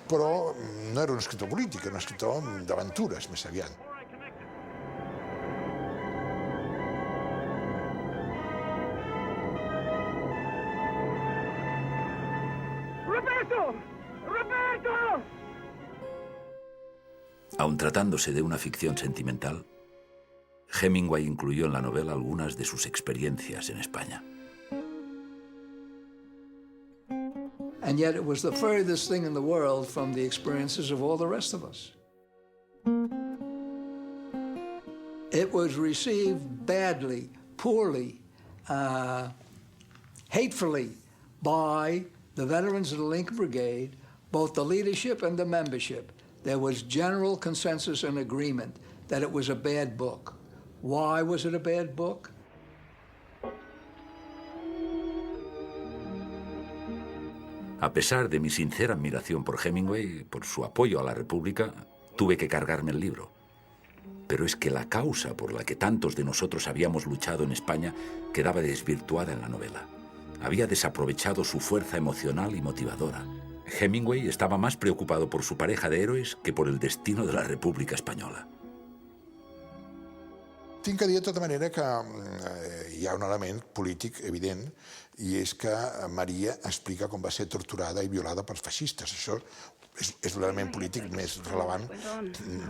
però no era un escriptor polític, era un escriptor d'aventures, més aviat. ¡Roberto! ¡Roberto! Aun tratándose de una ficción sentimental, Hemingway incluyó en la novela algunas de sus experiencias en España. And yet it was the furthest thing in the world from the experiences of all the rest of us. It was received badly, poorly, hatefully by the veterans of the Lincoln Brigade, both the leadership and the membership. There was general consensus and agreement that it was a bad book. Why was it a bad book? A pesar de mi sincera admiración por Hemingway, por su apoyo a la República, tuve que cargarme el libro. Pero es que la causa por la que tantos de nosotros habíamos luchado en España quedaba desvirtuada en la novela. Había desaprovechado su fuerza emocional y motivadora. Hemingway estaba más preocupado por su pareja de héroes que por el destino de la República Espanyola. Tinc que dir de tota manera que hi ha un element polític evident i és que Maria explica com va ser torturada i violada pels feixistes. Això és l'element polític més rellevant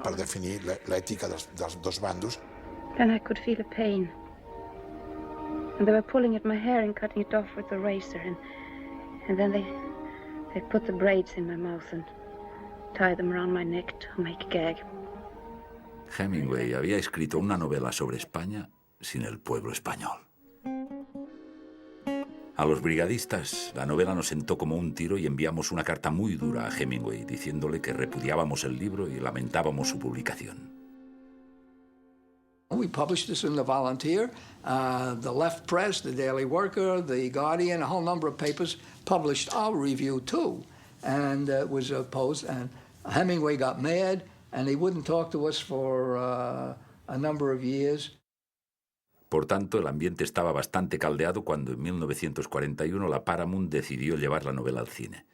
per definir l'ètica dels dos bandos. Then I could feel a pain. And they were pulling at my hair and cutting it off with a razor. And then they put the braids in my mouth and tied them around my neck to make a gag. Hemingway había escrito una novela sobre España sin el pueblo español. A los brigadistas, la novela nos sentó como un tiro y enviamos una carta muy dura a Hemingway diciéndole que repudiábamos el libro y lamentábamos su publicación. We published this in The Volunteer, the Left Press, the Daily Worker, the Guardian, a whole number of papers published our review too. And it was opposed, and Hemingway got mad, and he wouldn't talk to us for a number of years. Por tanto, el ambiente estaba bastante caldeado cuando en 1941 la Paramount decidió llevar la novela al cine.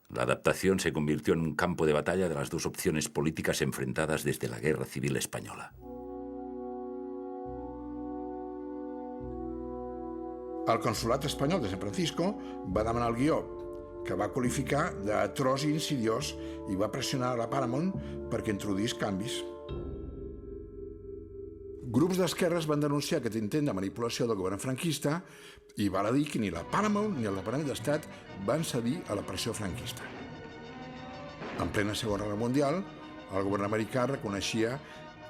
La adaptación se convirtió en un campo de batalla de las dos opciones políticas enfrentadas desde la Guerra Civil Española. El consolat espanyol de San Francisco va demanar el guió, que va qualificar d'atroç i insidiós i va pressionar a la Paramount perquè introduís canvis. Grups d'esquerres van denunciar aquest intent de manipulació del govern franquista i val a dir que ni la Paramount ni el Departament d'Estat van cedir a la pressió franquista. En plena Segona Guerra Mundial, el govern americà reconeixia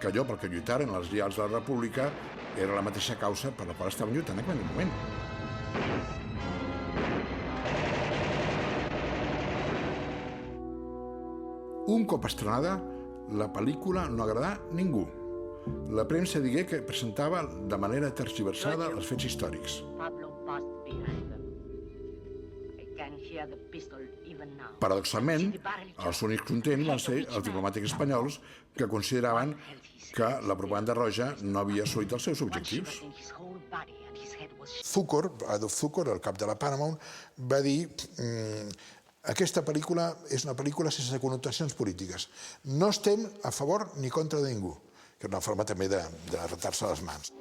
que allò pel que lluitaren els lleials de la República era la mateixa causa per la qual estaven lluitant en aquell moment. Un cop estrenada, la pel·lícula no agradà a ningú. La premsa digué que presentava de manera tergiversada els fets històrics. Paradoxalment, els únics contents van ser els diplomàtics espanyols que consideraven que la propaganda roja no havia assolit els seus objectius. Adolf Zukor, el cap de la Paramount, va dir aquesta pel·lícula és una pel·lícula sense connotacions polítiques. No estem a favor ni contra de ningú, que és una forma també de retar-se les mans.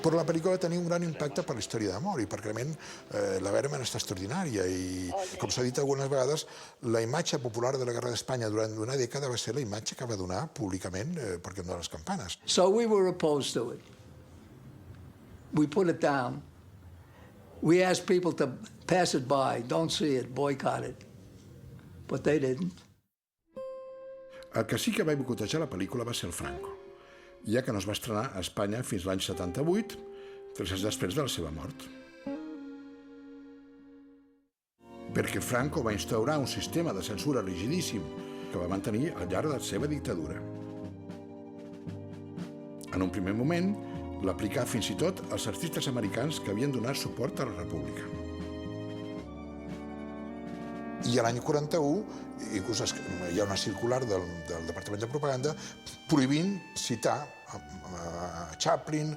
Però la pel·lícula va tenir un gran impacte per la història d'amor i perquè realment la Bergman està extraordinària i, com s'ha dit algunes vegades, la imatge popular de la Guerra d'Espanya durant una dècada va ser la imatge que va donar públicament perquè em donen les campanes. So we were opposed to it. We put it down. We asked people to pass it by, don't see it, boycott it. But they didn't. El que sí que va boicotejar la pel·lícula va ser el Franco, ja que no es va estrenar a Espanya fins l'any 78, 3 anys després de la seva mort. Perquè Franco va instaurar un sistema de censura rigidíssim que va mantenir al llarg de la seva dictadura. En un primer moment, l'aplicar fins i tot als artistes americans que havien donat suport a la República. I a l'any 41, inclús hi ha una circular del Departament de Propaganda prohibint citar Chaplin,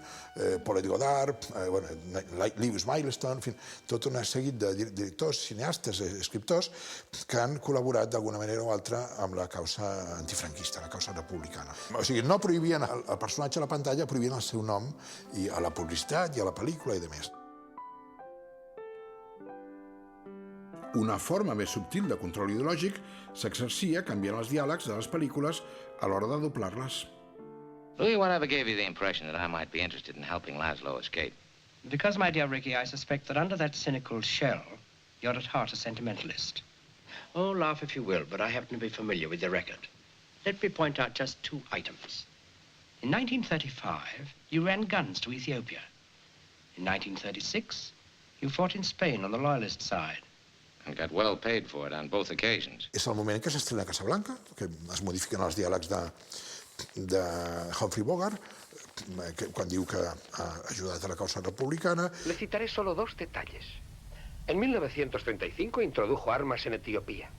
Paulette Goddard, Lewis Milestone, en fi, tot un seguit de directors, cineastes, escriptors que han col·laborat d'alguna manera o altra amb la causa antifranquista, la causa republicana. O sigui, no prohibien el personatge a la pantalla, prohibien el seu nom i a la publicitat i a la pel·lícula i demés. Una forma més subtil de control ideològic s'exercia canviant els diàlegs de les pel·lícules a l'hora de doblar-les. Louis, whatever gave you the impression that I might be interested in helping Laszlo escape? Because, my dear Ricky, I suspect that under that cynical shell, you're at heart a sentimentalist. Oh, laugh if you will, but I happen to be familiar with your record. Let me point out just 2 items. In 1935, you ran guns to Ethiopia. In 1936, you fought in Spain on the loyalist side. And got well paid for it on both occasions. És el moment en què s'estrena Casablanca, que es modifiquen els diàlegs de Humphrey Bogart, quan diu que ha ajudat a la causa republicana. Le citaré solo 2 detalles. En 1935 introdujo armas en Etiopía.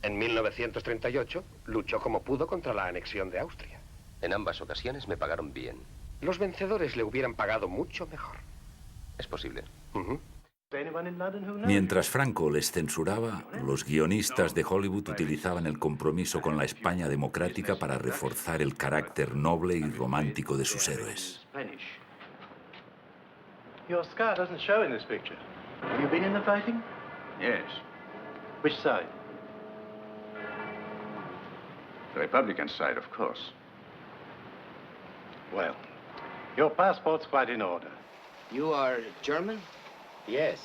En 1938 luchó como pudo contra la anexión de Austria. En ambas ocasiones me pagaron bien. Los vencedores le hubieran pagado mucho mejor. Es posible. Mientras Franco les censuraba, los guionistas de Hollywood utilizaban el compromiso con la España democrática para reforzar el carácter noble y romántico de sus héroes. Your scar doesn't show in this picture. Have you been in the fighting? Yes. Which side? The Republican side, of course. Well, your passport's quite in order. You are German? Yes.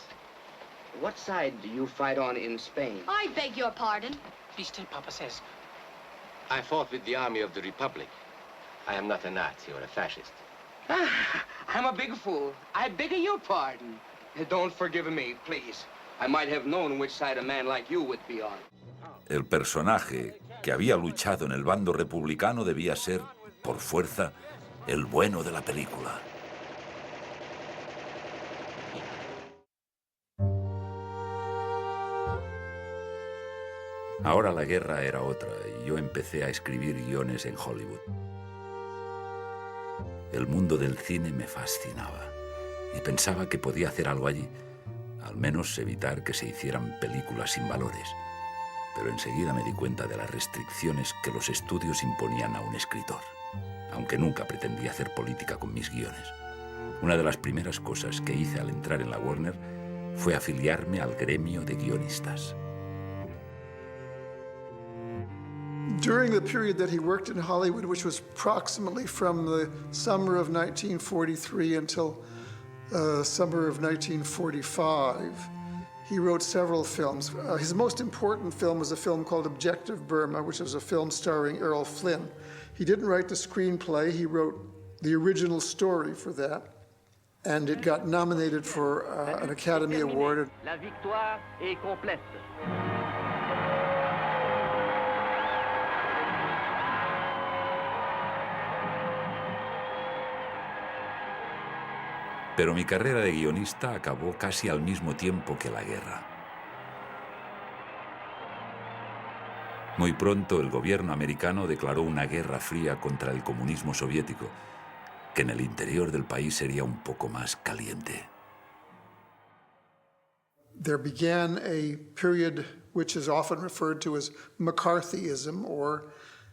What side do you fight on in Spain? I beg your pardon. Be still, Papa says. I fought with the Army of the Republic. I am not a Nazi or a fascist. I'm a big fool. I beg your pardon. Don't forgive me, please. I might have known which side a man like you would be on. El personaje que había luchado en el bando republicano debía ser, por fuerza, el bueno de la película. Ahora la guerra era otra y yo empecé a escribir guiones en Hollywood. El mundo del cine me fascinaba y pensaba que podía hacer algo allí, al menos evitar que se hicieran películas sin valores. Pero enseguida me di cuenta de las restricciones que los estudios imponían a un escritor, aunque nunca pretendí hacer política con mis guiones. Una de las primeras cosas que hice al entrar en la Warner fue afiliarme al gremio de guionistas. During the period that he worked in Hollywood, which was approximately from the summer of 1943 until summer of 1945, he wrote several films. His most important film was a film called Objective Burma, which was a film starring Errol Flynn. He didn't write the screenplay, he wrote the original story for that, and it got nominated for an Academy Award. La victoire est complète. Pero mi carrera de guionista acabó casi al mismo tiempo que la guerra. Muy pronto el gobierno americano declaró una guerra fría contra el comunismo soviético, que en el interior del país sería un poco más caliente. There began a period which is often referred to as McCarthyism, or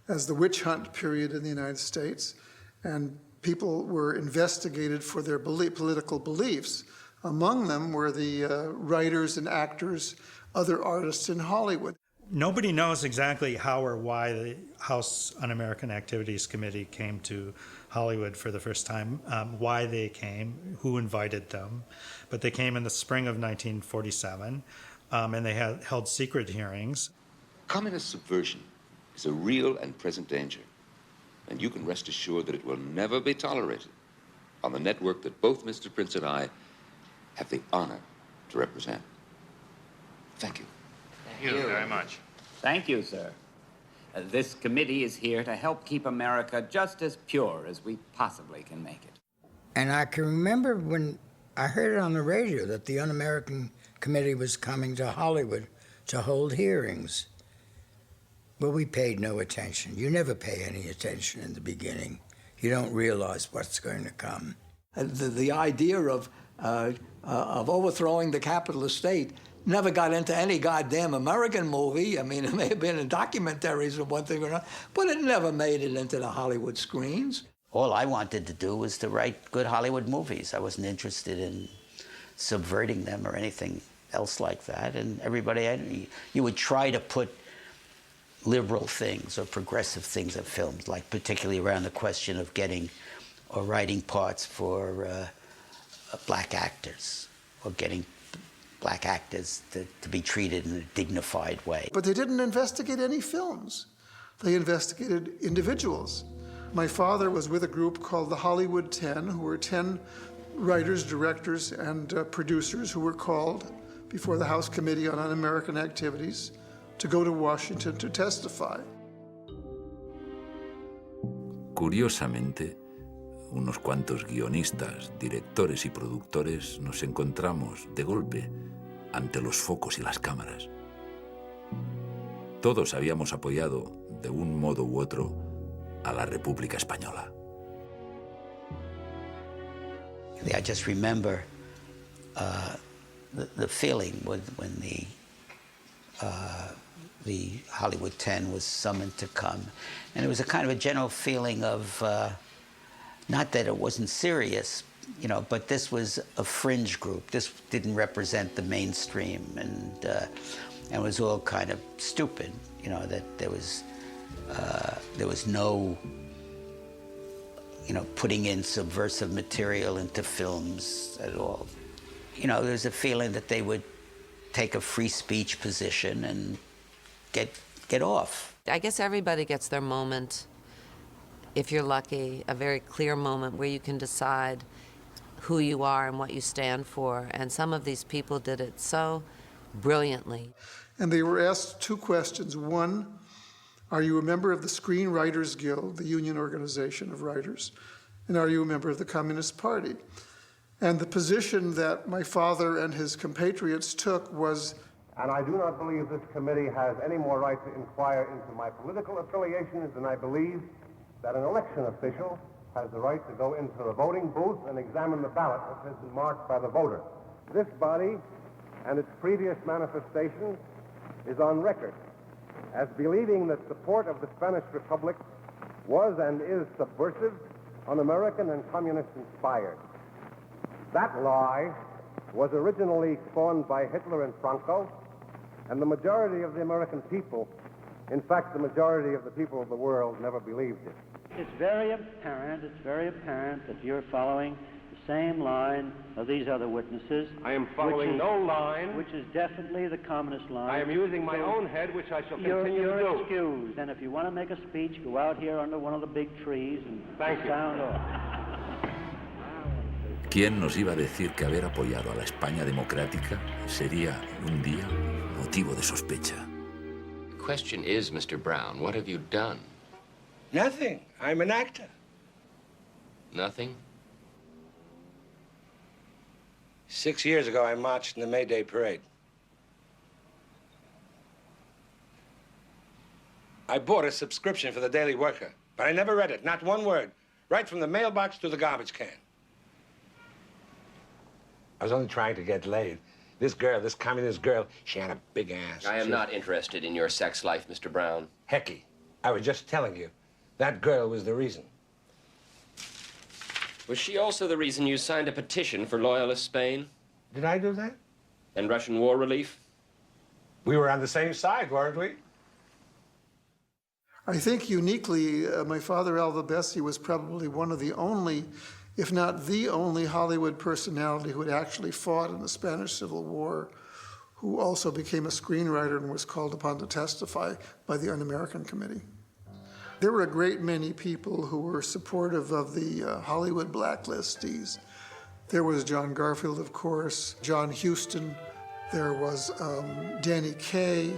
as the witch hunt period in the United States, and people were investigated for their political beliefs. Among them were the writers and actors, other artists in Hollywood. Nobody knows exactly how or why the House Un-American Activities Committee came to Hollywood for the first time, why they came, who invited them. But they came in the spring of 1947, and they held secret hearings. Communist subversion is a real and present danger, and you can rest assured that it will never be tolerated on the network that both Mr. Prince and I have the honor to represent. Thank you. Thank you very much. Thank you, sir. This committee is here to help keep America just as pure as we possibly can make it. And I can remember when I heard it on the radio that the Un-American Committee was coming to Hollywood to hold hearings. But we paid no attention. You never pay any attention in the beginning. You don't realize what's going to come. The idea of overthrowing the capitalist state never got into any goddamn American movie. I mean, it may have been in documentaries or one thing or another, but it never made it into the Hollywood screens. All I wanted to do was to write good Hollywood movies. I wasn't interested in subverting them or anything else like that. And everybody, you would try to put liberal things or progressive things in films, like particularly around the question of getting or writing parts for black actors, or getting black actors to be treated in a dignified way. But they didn't investigate any films. They investigated individuals. My father was with a group called the Hollywood 10, who were 10 writers, directors, and producers who were called before the House Committee on Un-American Activities to go to Washington to testify. Curiosamente, unos cuantos guionistas, directores y productores nos encontramos de golpe ante los focos y las cámaras. Todos habíamos apoyado, de un modo u otro, a la República Española. I just remember the feeling when the Hollywood 10 was summoned to come. And it was a kind of a general feeling of, not that it wasn't serious, you know, but this was a fringe group. This didn't represent the mainstream, and it was all kind of stupid, you know, that there was no, you know, putting in subversive material into films at all. You know, there's a feeling that they would take a free speech position and get off. I guess everybody gets their moment, if you're lucky, a very clear moment where you can decide who you are and what you stand for. And some of these people did it so brilliantly. And they were asked two questions. One, are you a member of the Screenwriters Guild, the union organization of writers? And are you a member of the Communist Party? And the position that my father and his compatriots took was, and I do not believe this committee has any more right to inquire into my political affiliations than I believe that an election official has the right to go into the voting booth and examine the ballot which has been marked by the voter. This body and its previous manifestations is on record as believing that support of the Spanish Republic was and is subversive, un-American, and communist-inspired. That lie was originally spawned by Hitler and Franco, and the majority of the American people, in fact, the majority of the people of the world, never believed it. It's very apparent that you're following the same line of these other witnesses. I am following no line. Which is definitely the communist line. I am using my own head, which I shall continue to do. You're excused. And if you want to make a speech, go out here under one of the big trees and sound off. ¿Quién nos iba a decir que haber apoyado a la España democrática sería un día motivo de sospecha? The question is, Mr. Brown, what have you done? Nothing. I'm an actor. Nothing? 6 years ago, I marched in the May Day parade. I bought a subscription for the Daily Worker, but I never read it, not one word, right from the mailbox to the garbage can. I was only trying to get laid. This girl, this communist girl, she had a big ass. I am not interested in your sex life, Mr. Brown. Hecky, I was just telling you, that girl was the reason. Was she also the reason you signed a petition for loyalist Spain? Did I do that? And Russian war relief? We were on the same side, weren't we? I think uniquely, my father, Alva Bessie, was probably one of the only, if not the only, Hollywood personality who had actually fought in the Spanish Civil War, who also became a screenwriter and was called upon to testify by the Un-American Committee. There were a great many people who were supportive of the Hollywood blacklistees. There was John Garfield, of course, John Huston, there was Danny Kaye,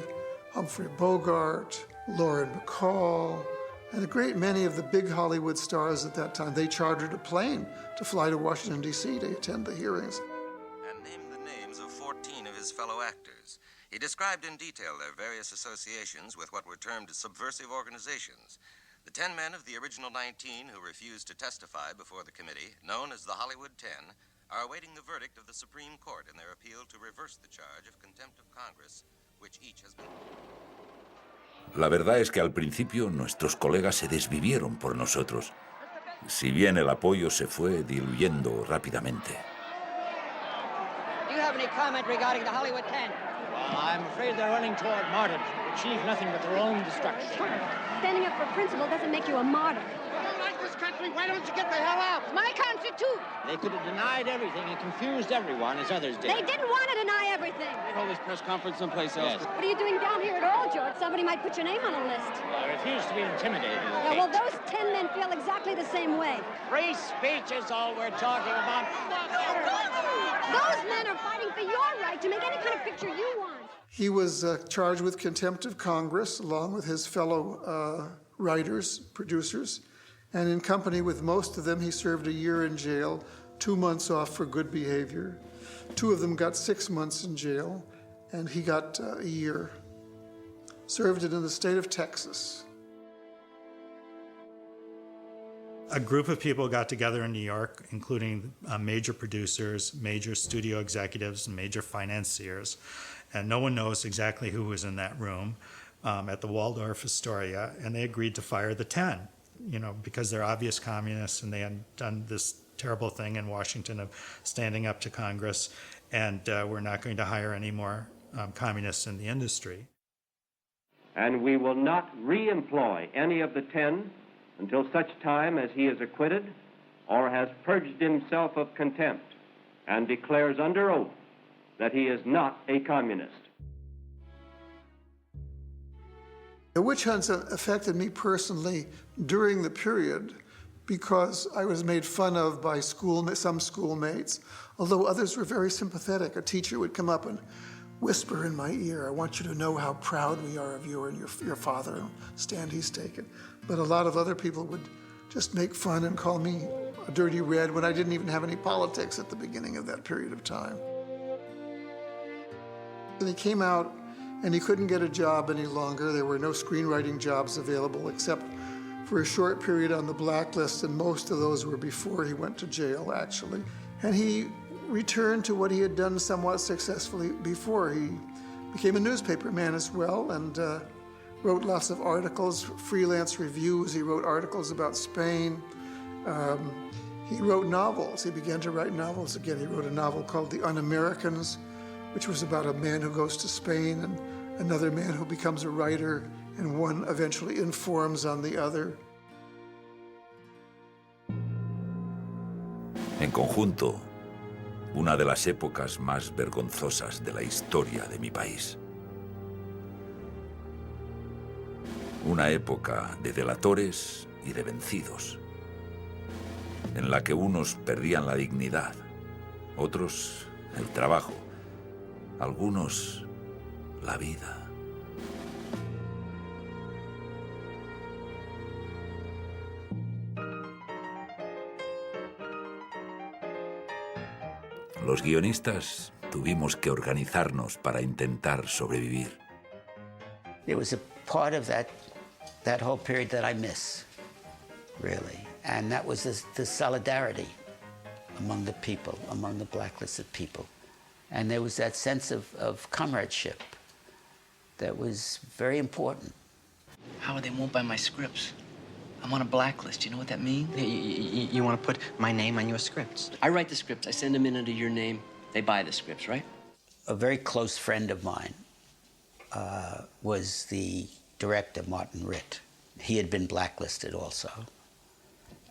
Humphrey Bogart, Lauren Bacall, and a great many of the big Hollywood stars at that time. They chartered a plane to fly to Washington, D.C. to attend the hearings. And named the names of 14 of his fellow actors. He described in detail their various associations with what were termed subversive organizations. The 10 men of the original 19 who refused to testify before the committee, known as the Hollywood 10, are awaiting the verdict of the Supreme Court in their appeal to reverse the charge of contempt of Congress, which each has been... La verdad es que al principio nuestros colegas se desvivieron por nosotros, si bien el apoyo se fue diluyendo rápidamente. Do you have any comment regarding the Hollywood 10? Well, I'm afraid they're running toward martyrdom, achieve nothing but their own destruction. Standing up for principle doesn't make you a martyr. You don't like this country? Why don't you get the hell out? My country, too. They could have denied everything and confused everyone, as others did. They didn't want to deny everything. They hold this press conference someplace else. What are you doing down here at all, George? Somebody might put your name on a list. I refuse to be intimidated. Yeah, well, those 10 men feel exactly the same way. Free speech is all we're talking about. Those men are fighting for your right to make any kind of picture you want. He was charged with contempt of Congress, along with his fellow writers, producers, and in company with most of them, he served a year in jail, 2 months off for good behavior. 2 of them got 6 months in jail, and he got a year. Served it in the state of Texas. A group of people got together in New York, including major producers, major studio executives, and major financiers. And no one knows exactly who was in that room at the Waldorf Astoria. And they agreed to fire the 10, because they're obvious communists and they had done this terrible thing in Washington of standing up to Congress. And we're not going to hire any more communists in the industry. And we will not re-employ any of the 10 until such time as he is acquitted or has purged himself of contempt and declares under oath that he is not a communist. The witch hunts affected me personally during the period because I was made fun of by some schoolmates, although others were very sympathetic. A teacher would come up and whisper in my ear, "I want you to know how proud we are of you and your father, and stand he's taken." But a lot of other people would just make fun and call me a dirty red when I didn't even have any politics at the beginning of that period of time. And he came out and he couldn't get a job any longer. There were no screenwriting jobs available except for a short period on the blacklist, and most of those were before he went to jail, actually. And he returned to what he had done somewhat successfully before. He became a newspaper man as well and wrote lots of articles, freelance reviews. He wrote articles about Spain. He wrote novels. He began to write novels again. He wrote a novel called The Un-Americans, which was about a man who goes to Spain and another man who becomes a writer, and one eventually informs on the other. En conjunto, una de las épocas más vergonzosas de la historia de mi país. Una época de delatores y de vencidos, en la que unos perdían la dignidad, otros el trabajo, algunos la vida. Los guionistas tuvimos que organizarnos para intentar sobrevivir. There was a part of that whole period that I miss, really, and that was the solidarity among the people, among the blacklisted people. And there was that sense of comradeship that was very important. Howard, they won't buy my scripts. I'm on a blacklist. You know what that means? You want to put my name on your scripts. I write the scripts. I send them in under your name. They buy the scripts, right? A very close friend of mine was the director, Martin Ritt. He had been blacklisted also.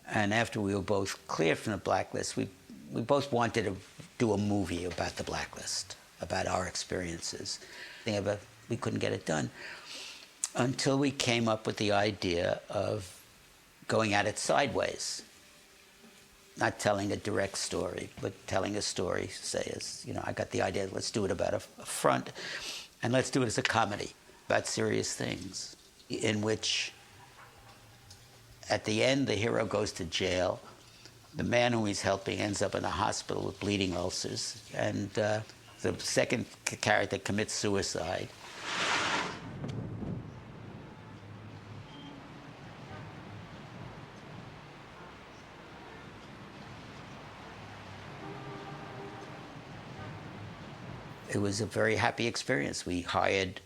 And after we were both cleared from the blacklist, we both wanted to do a movie about the blacklist, about our experiences. We couldn't get it done until we came up with the idea of going at it sideways. Not telling a direct story, but telling a story, say, as, I got the idea, let's do it about a front, and let's do it as a comedy about serious things, in which at the end, the hero goes to jail. The man who he's helping ends up in a hospital with bleeding ulcers, and the the second character commits suicide. It was a very happy experience. We hired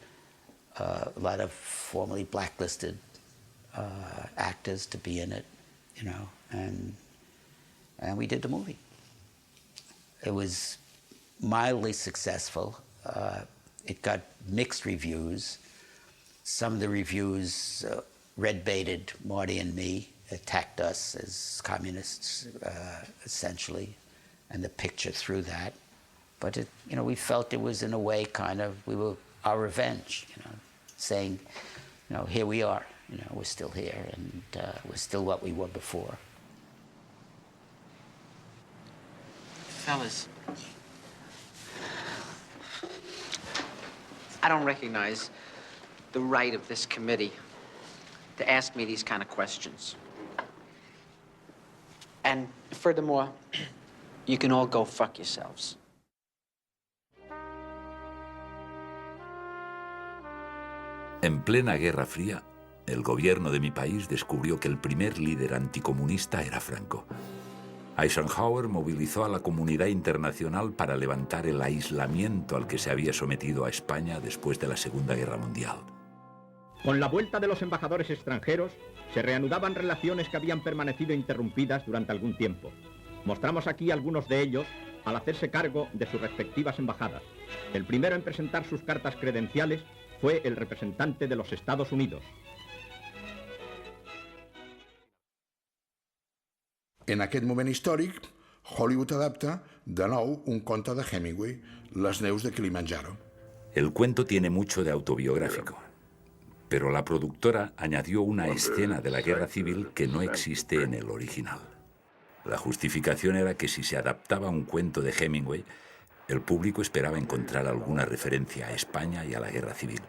a lot of formerly blacklisted actors to be in it, you know, and we did the movie. It was mildly successful. It got mixed reviews. Some of the reviews red-baited Marty and me, attacked us as communists, essentially, and the picture through that. But it, you know, we felt it was in a way kind of our revenge, you know, saying, you know, here we are, you know, we're still here, and we're still what we were before. Fellas, I don't recognize the right of this committee to ask me these kind of questions. And furthermore, you can all go fuck yourselves. En plena Guerra Fría, el gobierno de mi país descubrió que el primer líder anticomunista era Franco. Eisenhower movilizó a la comunidad internacional para levantar el aislamiento al que se había sometido a España después de la Segunda Guerra Mundial. Con la vuelta de los embajadores extranjeros, se reanudaban relaciones que habían permanecido interrumpidas durante algún tiempo. Mostramos aquí algunos de ellos al hacerse cargo de sus respectivas embajadas. El primero en presentar sus cartas credenciales fue el representante de los Estados Unidos. En aquest moment històric, Hollywood adapta de nou un conte de Hemingway, Les neus de Kilimanjaro. El cuento tiene mucho de autobiográfico, pero la productora añadió una escena de la guerra civil que no existe en el original. La justificación era que si se adaptaba un cuento de Hemingway, el público esperaba encontrar alguna referencia a España y a la guerra civil.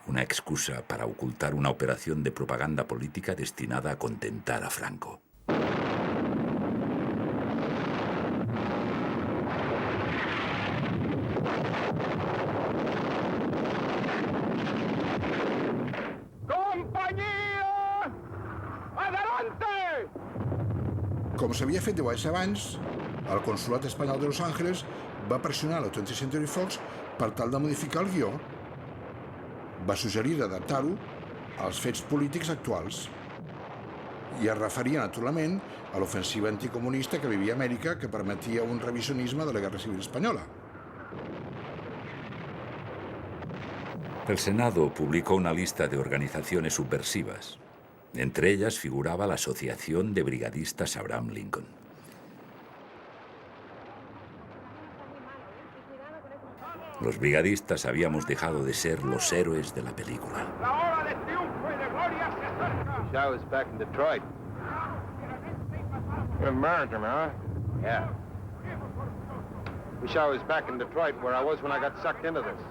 Una excusa para ocultar una operación de propaganda política destinada a contentar a Franco. Companyia! Adelante! Com s'havia fet 10 anys abans, el Consolat Espanyol de Los Angeles va pressionar la 20th Century Fox per tal de modificar el guió. Va suggerir d'adaptar-ho als fets polítics actuals i es referia, naturalment, a l'ofensiva anticomunista que vivia Amèrica que permetia un revisionisme de la Guerra Civil Espanyola. El Senado publicó una lista de organizaciones subversivas. Entre ellas figuraba la Asociación de Brigadistas Abraham Lincoln. Los brigadistas habíamos dejado de ser los héroes de la película. La hora de triunfo y de gloria se acerca. Wish I was back in Detroit. You're an American, huh? Yeah. Wish I was back in Detroit where I was when I got sucked into this.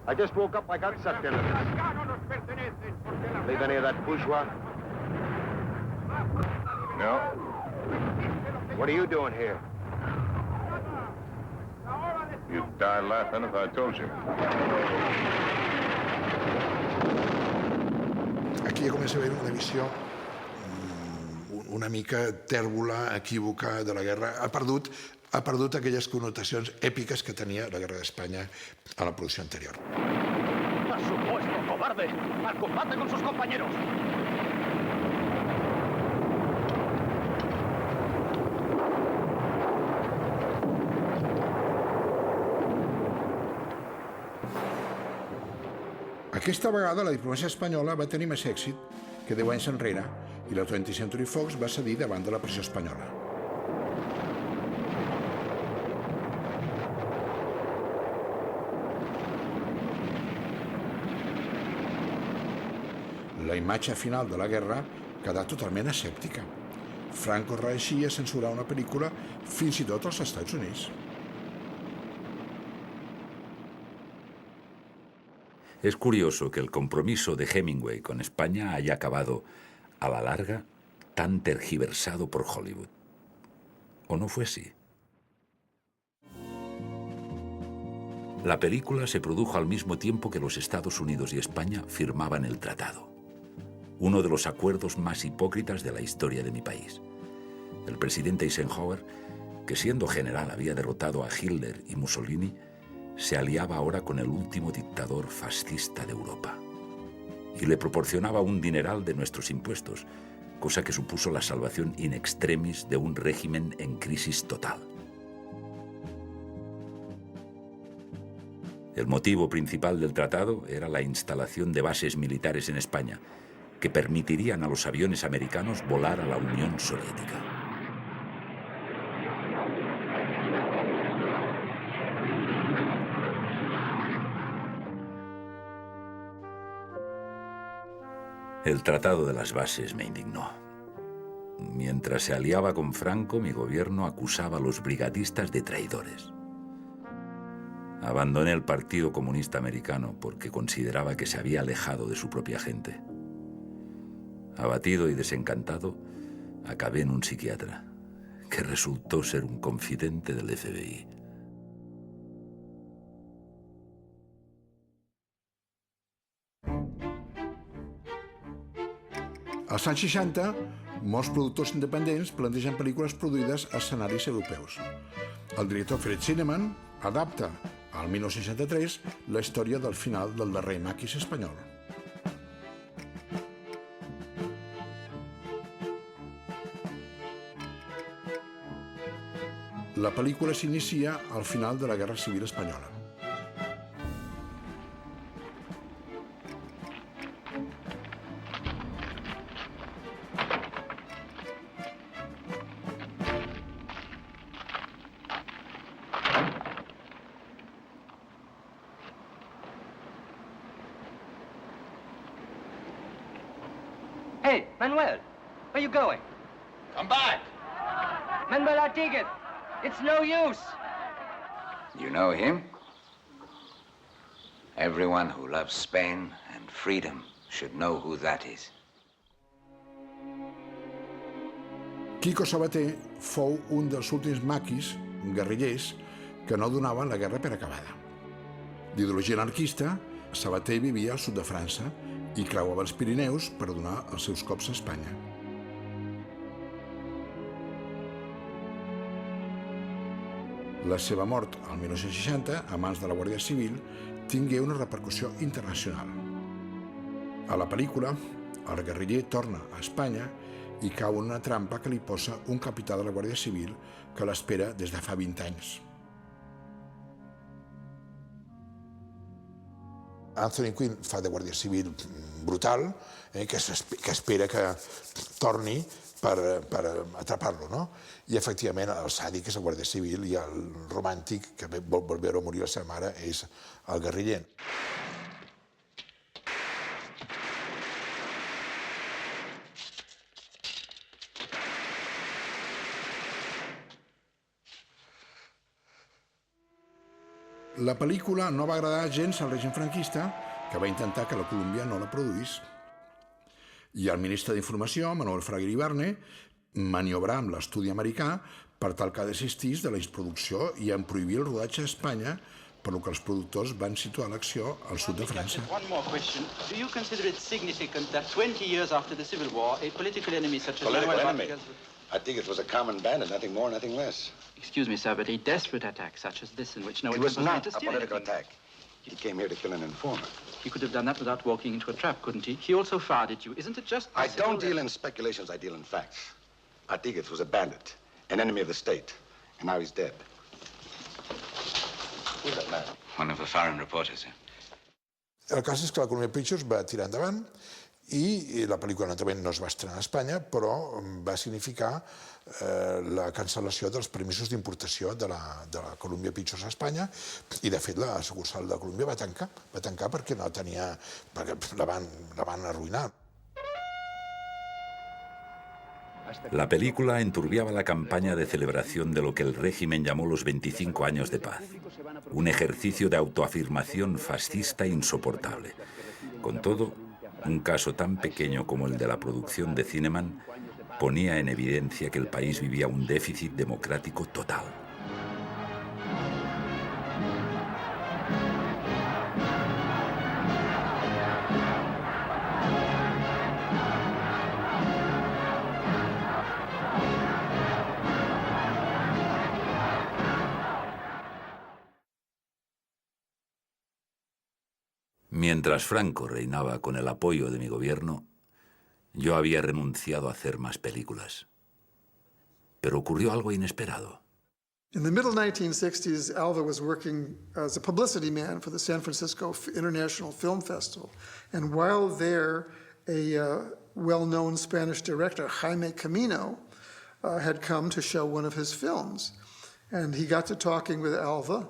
I just woke up, I got sucked into this. Leave any of that bourgeois? No. What are you doing here? You'd die laughing if I told you. Aquí ja comença a haver una visió una mica tèrbola, equívoca de la guerra. Ha perdut aquelles connotacions èpiques que tenia la guerra d'Espanya a la producció anterior. ¡A su puesto, cobarde! ¡Al combate con sus compañeros! Aquesta vegada la diplomàcia espanyola va tenir més èxit que 10 anys enrere i la 20th Century Fox va cedir davant de la pressió espanyola. La imatge final de la guerra quedà totalment escèptica. Franco reeixia a censurar una pel·lícula fins i tot als Estats Units. Es curioso que el compromiso de Hemingway con España haya acabado, a la larga, tan tergiversado por Hollywood. ¿O no fue así? La película se produjo al mismo tiempo que los Estados Unidos y España firmaban el tratado, uno de los acuerdos más hipócritas de la historia de mi país. El presidente Eisenhower, que siendo general había derrotado a Hitler y Mussolini, se aliaba ahora con el último dictador fascista de Europa y le proporcionaba un dineral de nuestros impuestos, cosa que supuso la salvación in extremis de un régimen en crisis total. El motivo principal del tratado era la instalación de bases militares en España, que permitirían a los aviones americanos volar a la Unión Soviética. El Tratado de las Bases me indignó. Mientras se aliaba con Franco, mi gobierno acusaba a los brigadistas de traidores. Abandoné el Partido Comunista Americano porque consideraba que se había alejado de su propia gente. Abatido y desencantado, acabé en un psiquiatra, que resultó ser un confidente del FBI. Als anys 60, molts productors independents plantegen pel·lícules produïdes a escenaris europeus. El director Fred Zinnemann adapta al 1963 la història del final del darrer maquis espanyol. La pel·lícula s'inicia al final de la Guerra Civil Espanyola. Hey, Manuel, where you going? Come back! Manuel Artigas, it's no use. You know him? Everyone who loves Spain and freedom should know who that is. Quico Sabater fou un dels últims maquis guerrillers que no donaven la guerra per acabada. D'ideologia anarquista, Sabater vivia al sud de França i creuava els Pirineus per donar els seus cops a Espanya. La seva mort, al 1960, a mans de la Guàrdia Civil, tingué una repercussió internacional. A la pel·lícula, el guerriller torna a Espanya i cau en una trampa que li posa un capità de la Guàrdia Civil que l'espera des de fa 20 anys. Anthony Quinn fa de guàrdia civil brutal, que espera que torni per atrapar-lo, no? I, efectivament, el sàdic és el guàrdia civil i el romàntic que vol veure morir la seva mare és el guerriller. La pel·lícula no va agradar gens al règim franquista, que va intentar que la Colòmbia no la produís. I el ministre d'Informació, Manuel Fraga Iribarne, maniobrà amb l'estudi americà per tal que desistís de la producció i en prohibir el rodatge a Espanya, per lo que els productors van situar l'acció al sud de França. One more question. Do you consider it significant that 20 years after the Civil War, a political enemy such as Political Manuel enemy? Artigas... I think it was a common bandit, nothing more, nothing less. Excuse me, sir, but a desperate attack such as this in which no It one was was not made to a steal political anything. attack. He came here to kill an informer. He could have done that without walking into a trap, couldn't he? He also fired at you. Isn't it just I possible don't deal in speculations, I deal in facts. Artigas was a bandit, an enemy of the state, and now he's dead. Who's that man? One of the foreign reporters, sir. El cas és que la Columbia Pictures va tirar endavant i la pel·lícula naturalment no es va estrenar a Espanya, però va significar la cancel·lació dels permisos d'importació de la Columbia Pictures a Espanya i, de fet, la sucursal de Columbia va tancar perquè no tenia... perquè la van arruïnar. La película enturbiaba la campaña de celebración de lo que el régimen llamó los 25 años de paz, un ejercicio de autoafirmación fascista insoportable. Con todo, un caso tan pequeño como el de la producción de Zinnemann ponía en evidencia que el país vivía un déficit democrático total. Mientras Franco reinaba con el apoyo de mi gobierno, yo había renunciado a hacer más películas. Pero ocurrió algo inesperado. In the middle 1960s, Alva was working as a publicity man for the San Francisco International Film Festival. And while there, a well-known Spanish director, Jaime Camino, had come to show one of his films. And he got to talking with Alva,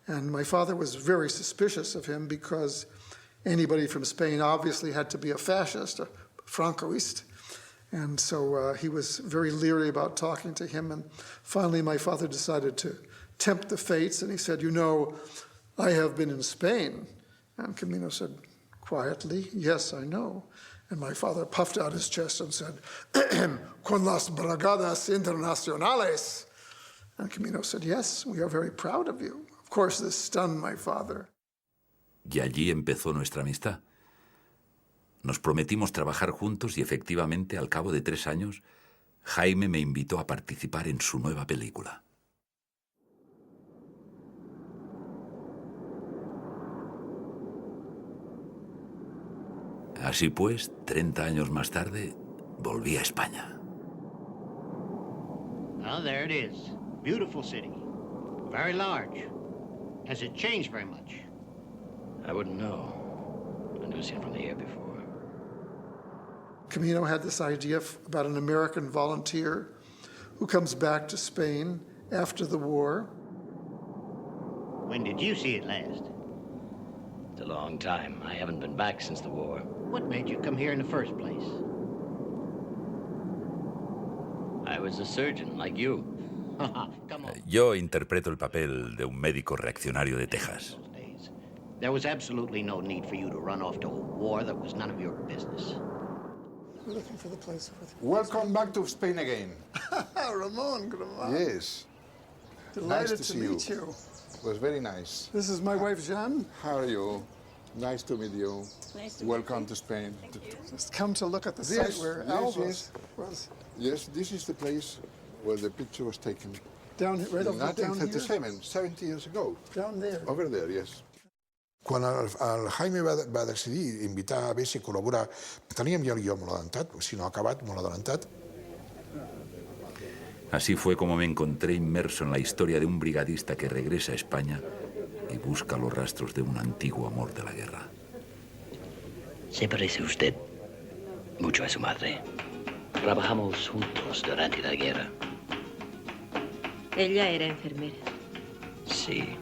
and my father was very suspicious of him because anybody from Spain obviously had to be a fascist, a Francoist. And so he was very leery about talking to him. And finally, my father decided to tempt the fates. And he said, you know, I have been in Spain. And Camino said quietly, yes, I know. And my father puffed out his chest and said, con las Brigadas Internacionales. And Camino said, yes, we are very proud of you. Of course, this stunned my father. Y allí empezó nuestra amistad. Nos prometimos trabajar juntos y efectivamente, al cabo de 3 años, Jaime me invitó a participar en su nueva película. Así pues, 30 años más tarde, volví a España. Well, there it is. Beautiful city. Very large. Has it changed very much? I wouldn't know. I've never seen it from the air before. Camino had this idea about an American volunteer who comes back to Spain after the war. When did you see it last? It's a long time. I haven't been back since the war. What made you come here in the first place? I was a surgeon, like you. Come on. Yo interpreto el papel de un médico reaccionario de Texas. There was absolutely no need for you to run off to a war that was none of your business. We're looking for the place. Welcome back to Spain again. Ramon, Yes. Delighted nice to meet you. It was very nice. This is my wife, Jeanne. How are you? Nice to meet you. Nice to Welcome meet you. to Spain. Just come to look at the Yes, site where yes, Alva yes. was. Yes, this is the place where the picture was taken. Down right in over down here. 1937, 70 years ago. Down there. Over there, yes. Quan el Jaime va decidir invitar a Bessi a col·laborar, teníem ja el guió molt adelantat, si no acabat, molt adelantat. Así fue como me encontré inmerso en la historia de un brigadista que regresa a España y busca los rastros de un antiguo amor de la guerra. Se parece usted mucho a su madre. Trabajamos juntos durante la guerra. Ella era enfermera. Sí,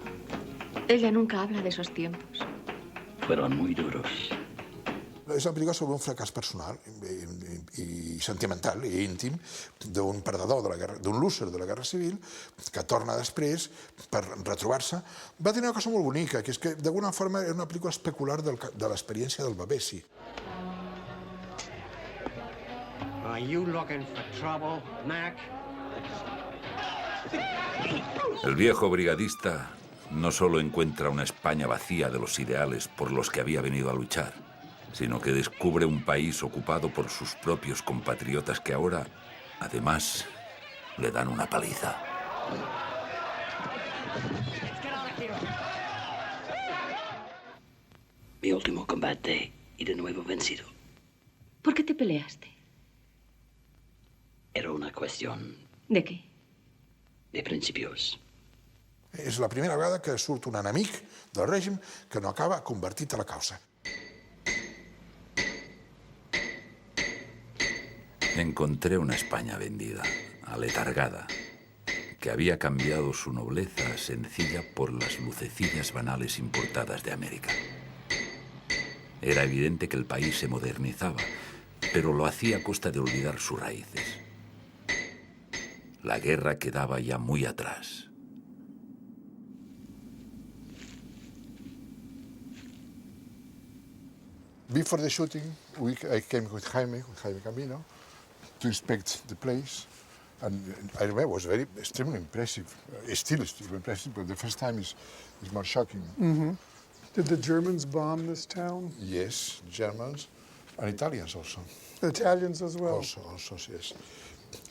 Ella nunca habla de esos tiempos. fueron muy duros. És una pel·lícula sobre un fracàs personal i sentimental i íntim d'un perdedor de la guerra, d'un loser de la Guerra Civil que torna després per retrobar-se. Va tenir una cosa molt bonica, que és que d'alguna forma era una pel·lícula especular de l'experiència del Babessi. Are you looking for trouble, Mac? El viejo brigadista no solo encuentra una España vacía de los ideales por los que había venido a luchar, sino que descubre un país ocupado por sus propios compatriotas que ahora, además, le dan una paliza. Mi último combate y de nuevo vencido. ¿Por qué te peleaste? Era una cuestión ¿De qué? de principios. És la primera vegada que surt un enemic del règim que no acaba convertit a la causa. Encontré una España vendida, aletargada, que había cambiado su nobleza sencilla por las lucecillas banales importadas de América. Era evidente que el país se modernizaba, pero lo hacía a costa de olvidar sus raíces. La guerra quedaba ya muy atrás. Before the shooting, I came with Jaime Camino, to inspect the place. And I remember it was extremely impressive. It's still impressive, but the first time is more shocking. Mm-hmm. Did the Germans bomb this town? Yes, Germans and Italians also. The Italians as well? Also, yes.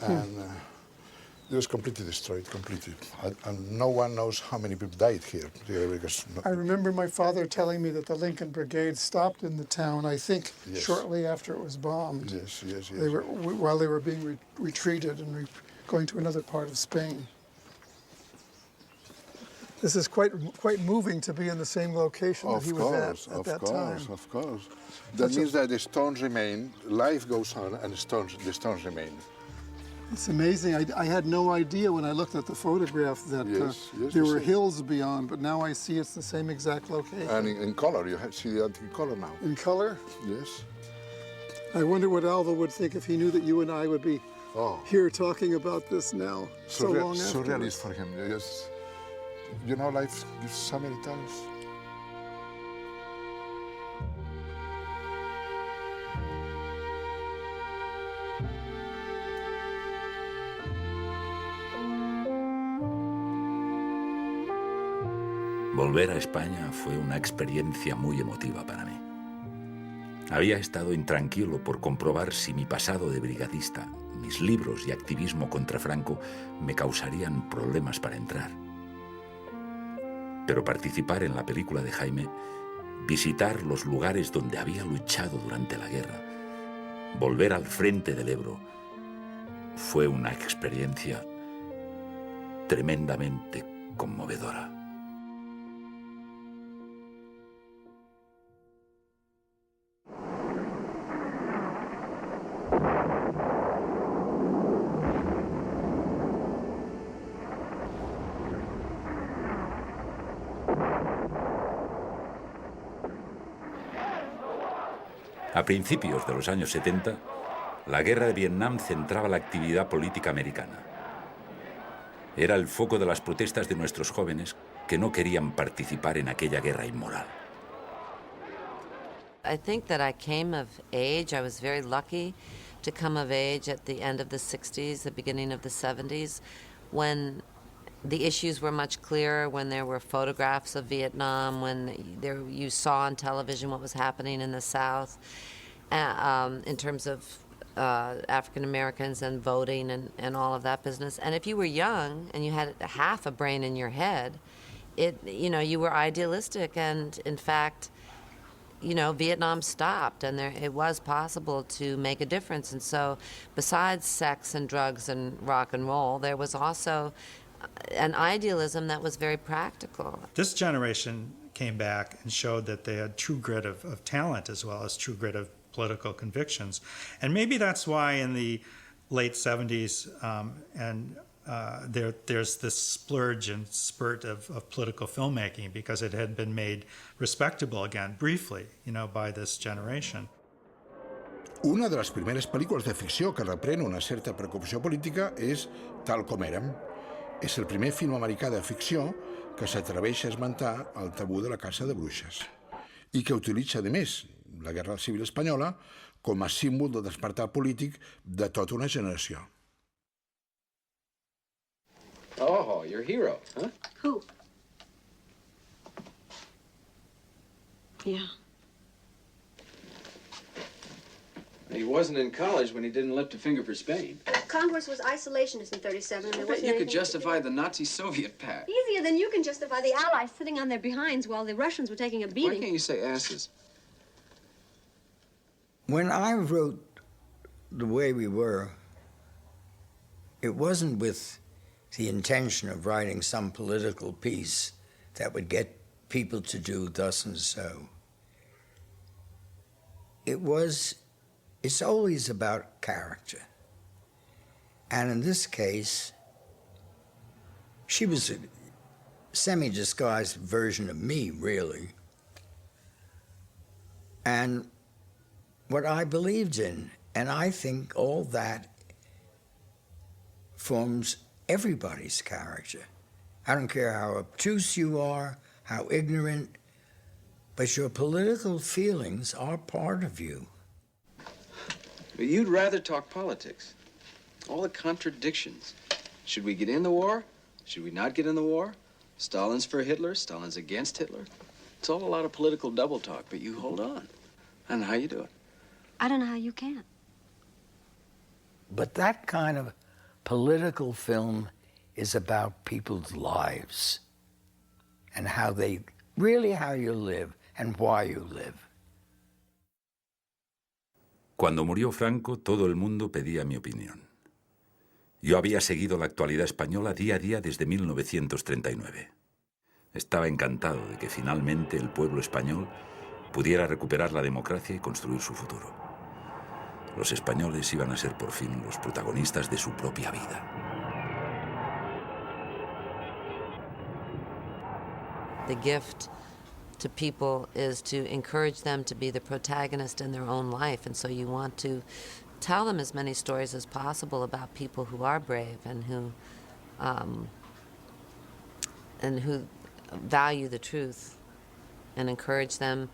And It was completely destroyed, completely. And no one knows how many people died here. Because I remember my father telling me that the Lincoln Brigade stopped in the town, I think, shortly after it was bombed. Yes. While they were being retreated and going to another part of Spain. This is quite moving to be in the same location that he was at that time. Of course. That means that the stones remain, life goes on, and the stones remain. It's amazing. I had no idea when I looked at the photograph that there were hills beyond, but now I see it's the same exact location. And in color, you see that in color now. In color? Yes. I wonder what Alva would think if he knew that you and I would be here talking about this now, so long after. Surrealist for him. Yes. You know, life gives so many times. Volver a España fue una experiencia muy emotiva para mí. Había estado intranquilo por comprobar si mi pasado de brigadista, mis libros y activismo contra Franco me causarían problemas para entrar. Pero participar en la película de Jaime, visitar los lugares donde había luchado durante la guerra, volver al frente del Ebro, fue una experiencia tremendamente conmovedora. A principios de los años 70, la guerra de Vietnam centraba la actividad política americana. Era el foco de las protestas de nuestros jóvenes que no querían participar en aquella guerra inmoral. I think that I came of age. I was very lucky to come of age at the end of the 60s, the beginning of the 70s, when the issues were much clearer, when there were photographs of Vietnam, when you saw on television what was happening in the South in terms of African Americans and voting and all of that business. And if you were young and you had half a brain in your head, you were idealistic, and in fact, Vietnam stopped, and it was possible to make a difference. And so, besides sex and drugs and rock and roll, there was also an idealism that was very practical. This generation came back and showed that they had true grit of talent as well as true grit of political convictions. And maybe that's why in the late 70s there's this splurge and spurt of political filmmaking, because it had been made respectable again, briefly, by this generation. Una de les primeres pel·lícules de ficció que reprèn una certa preocupació política és Tal com érem. És el primer film americà de ficció que s'atreveix a esmentar el tabú de la caça de bruixes i que utilitza, a més, la Guerra Civil Espanyola com a símbol del despertar polític de tota una generació. Oh, your hero, huh? Who? Yeah. He wasn't in college when he didn't lift a finger for Spain. Congress was isolationist in 37. I bet you could justify the Nazi-Soviet pact. Easier than you can justify the Allies sitting on their behinds while the Russians were taking a beating. Why can't you say asses? When I wrote The Way We Were, it wasn't with the intention of writing some political piece that would get people to do thus and so. It's always about character. And in this case, she was a semi-disguised version of me, really. And what I believed in, and I think all that forms everybody's character. I don't care how obtuse you are, how ignorant, but your political feelings are part of you. But you'd rather talk politics. All the contradictions. Should we get in the war? Should we not get in the war? Stalin's for Hitler, Stalin's against Hitler. It's all a lot of political double talk, but you hold on. I don't know how you do it. I don't know how you can. But that kind of political film is about people's lives and how you live and why you live. Cuando murió Franco, todo el mundo pedía mi opinión. Yo había seguido la actualidad española día a día desde 1939. Estaba encantado de que finalmente el pueblo español pudiera recuperar la democracia y construir su futuro. Los españoles iban a ser por fin los protagonistas de su propia vida. The gift to people is to encourage them to be the protagonist in their own life, and so you want to tell them as many stories as possible about people who are brave and who value the truth, and encourage them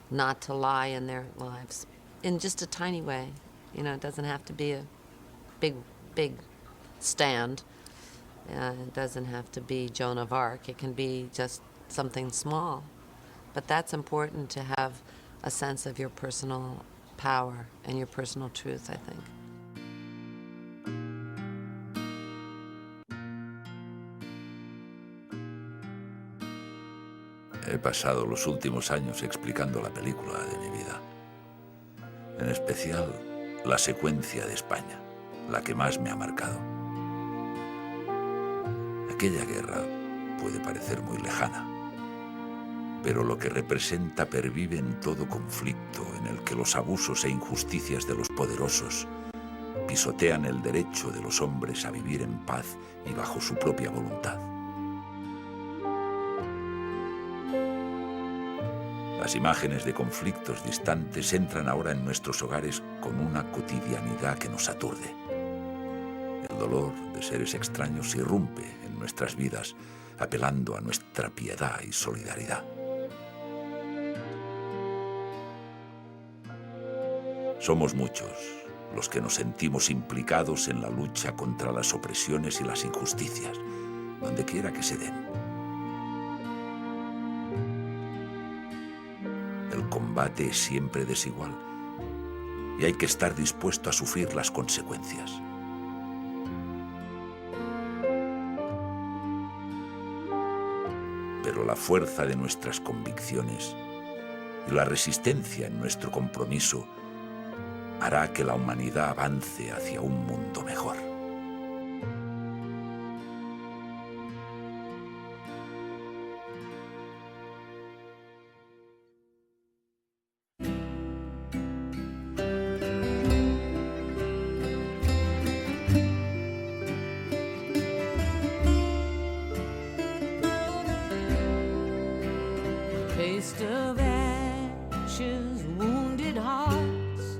not to lie in their lives in just a tiny way. You know, it doesn't have to be a big stand. It doesn't have to be Joan of Arc. It can be just something small. But that's important, to have a sense of your personal power and your personal truth, I think. He pasado los últimos años explicando la película de mi vida. En especial, la secuencia de España, la que más me ha marcado. Aquella guerra puede parecer muy lejana, pero lo que representa pervive en todo conflicto en el que los abusos e injusticias de los poderosos pisotean el derecho de los hombres a vivir en paz y bajo su propia voluntad. Las imágenes de conflictos distantes entran ahora en nuestros hogares con una cotidianidad que nos aturde. El dolor de seres extraños irrumpe en nuestras vidas, apelando a nuestra piedad y solidaridad. Somos muchos los que nos sentimos implicados en la lucha contra las opresiones y las injusticias, donde quiera que se den. El combate es siempre desigual y hay que estar dispuesto a sufrir las consecuencias. Pero la fuerza de nuestras convicciones y la resistencia en nuestro compromiso hará que la humanidad avance hacia un mundo mejor. Taste of ashes, wounded hearts.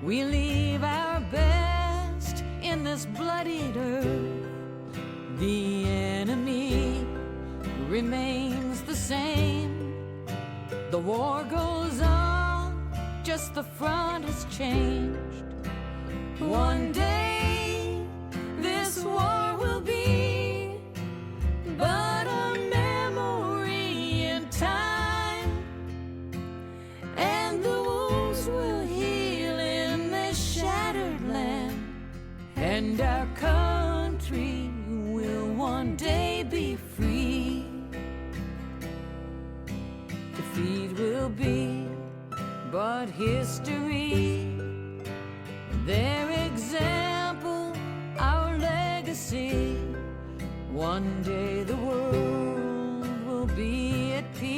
We leave our best in this bloodied earth. The enemy remains the same. The war goes on, just the front has changed. One day this war will be but a memory in time, and the wounds will heal in this shattered land, and our country will one day be free. Defeat will be but history, their example, our legacy. One day the world will be at peace.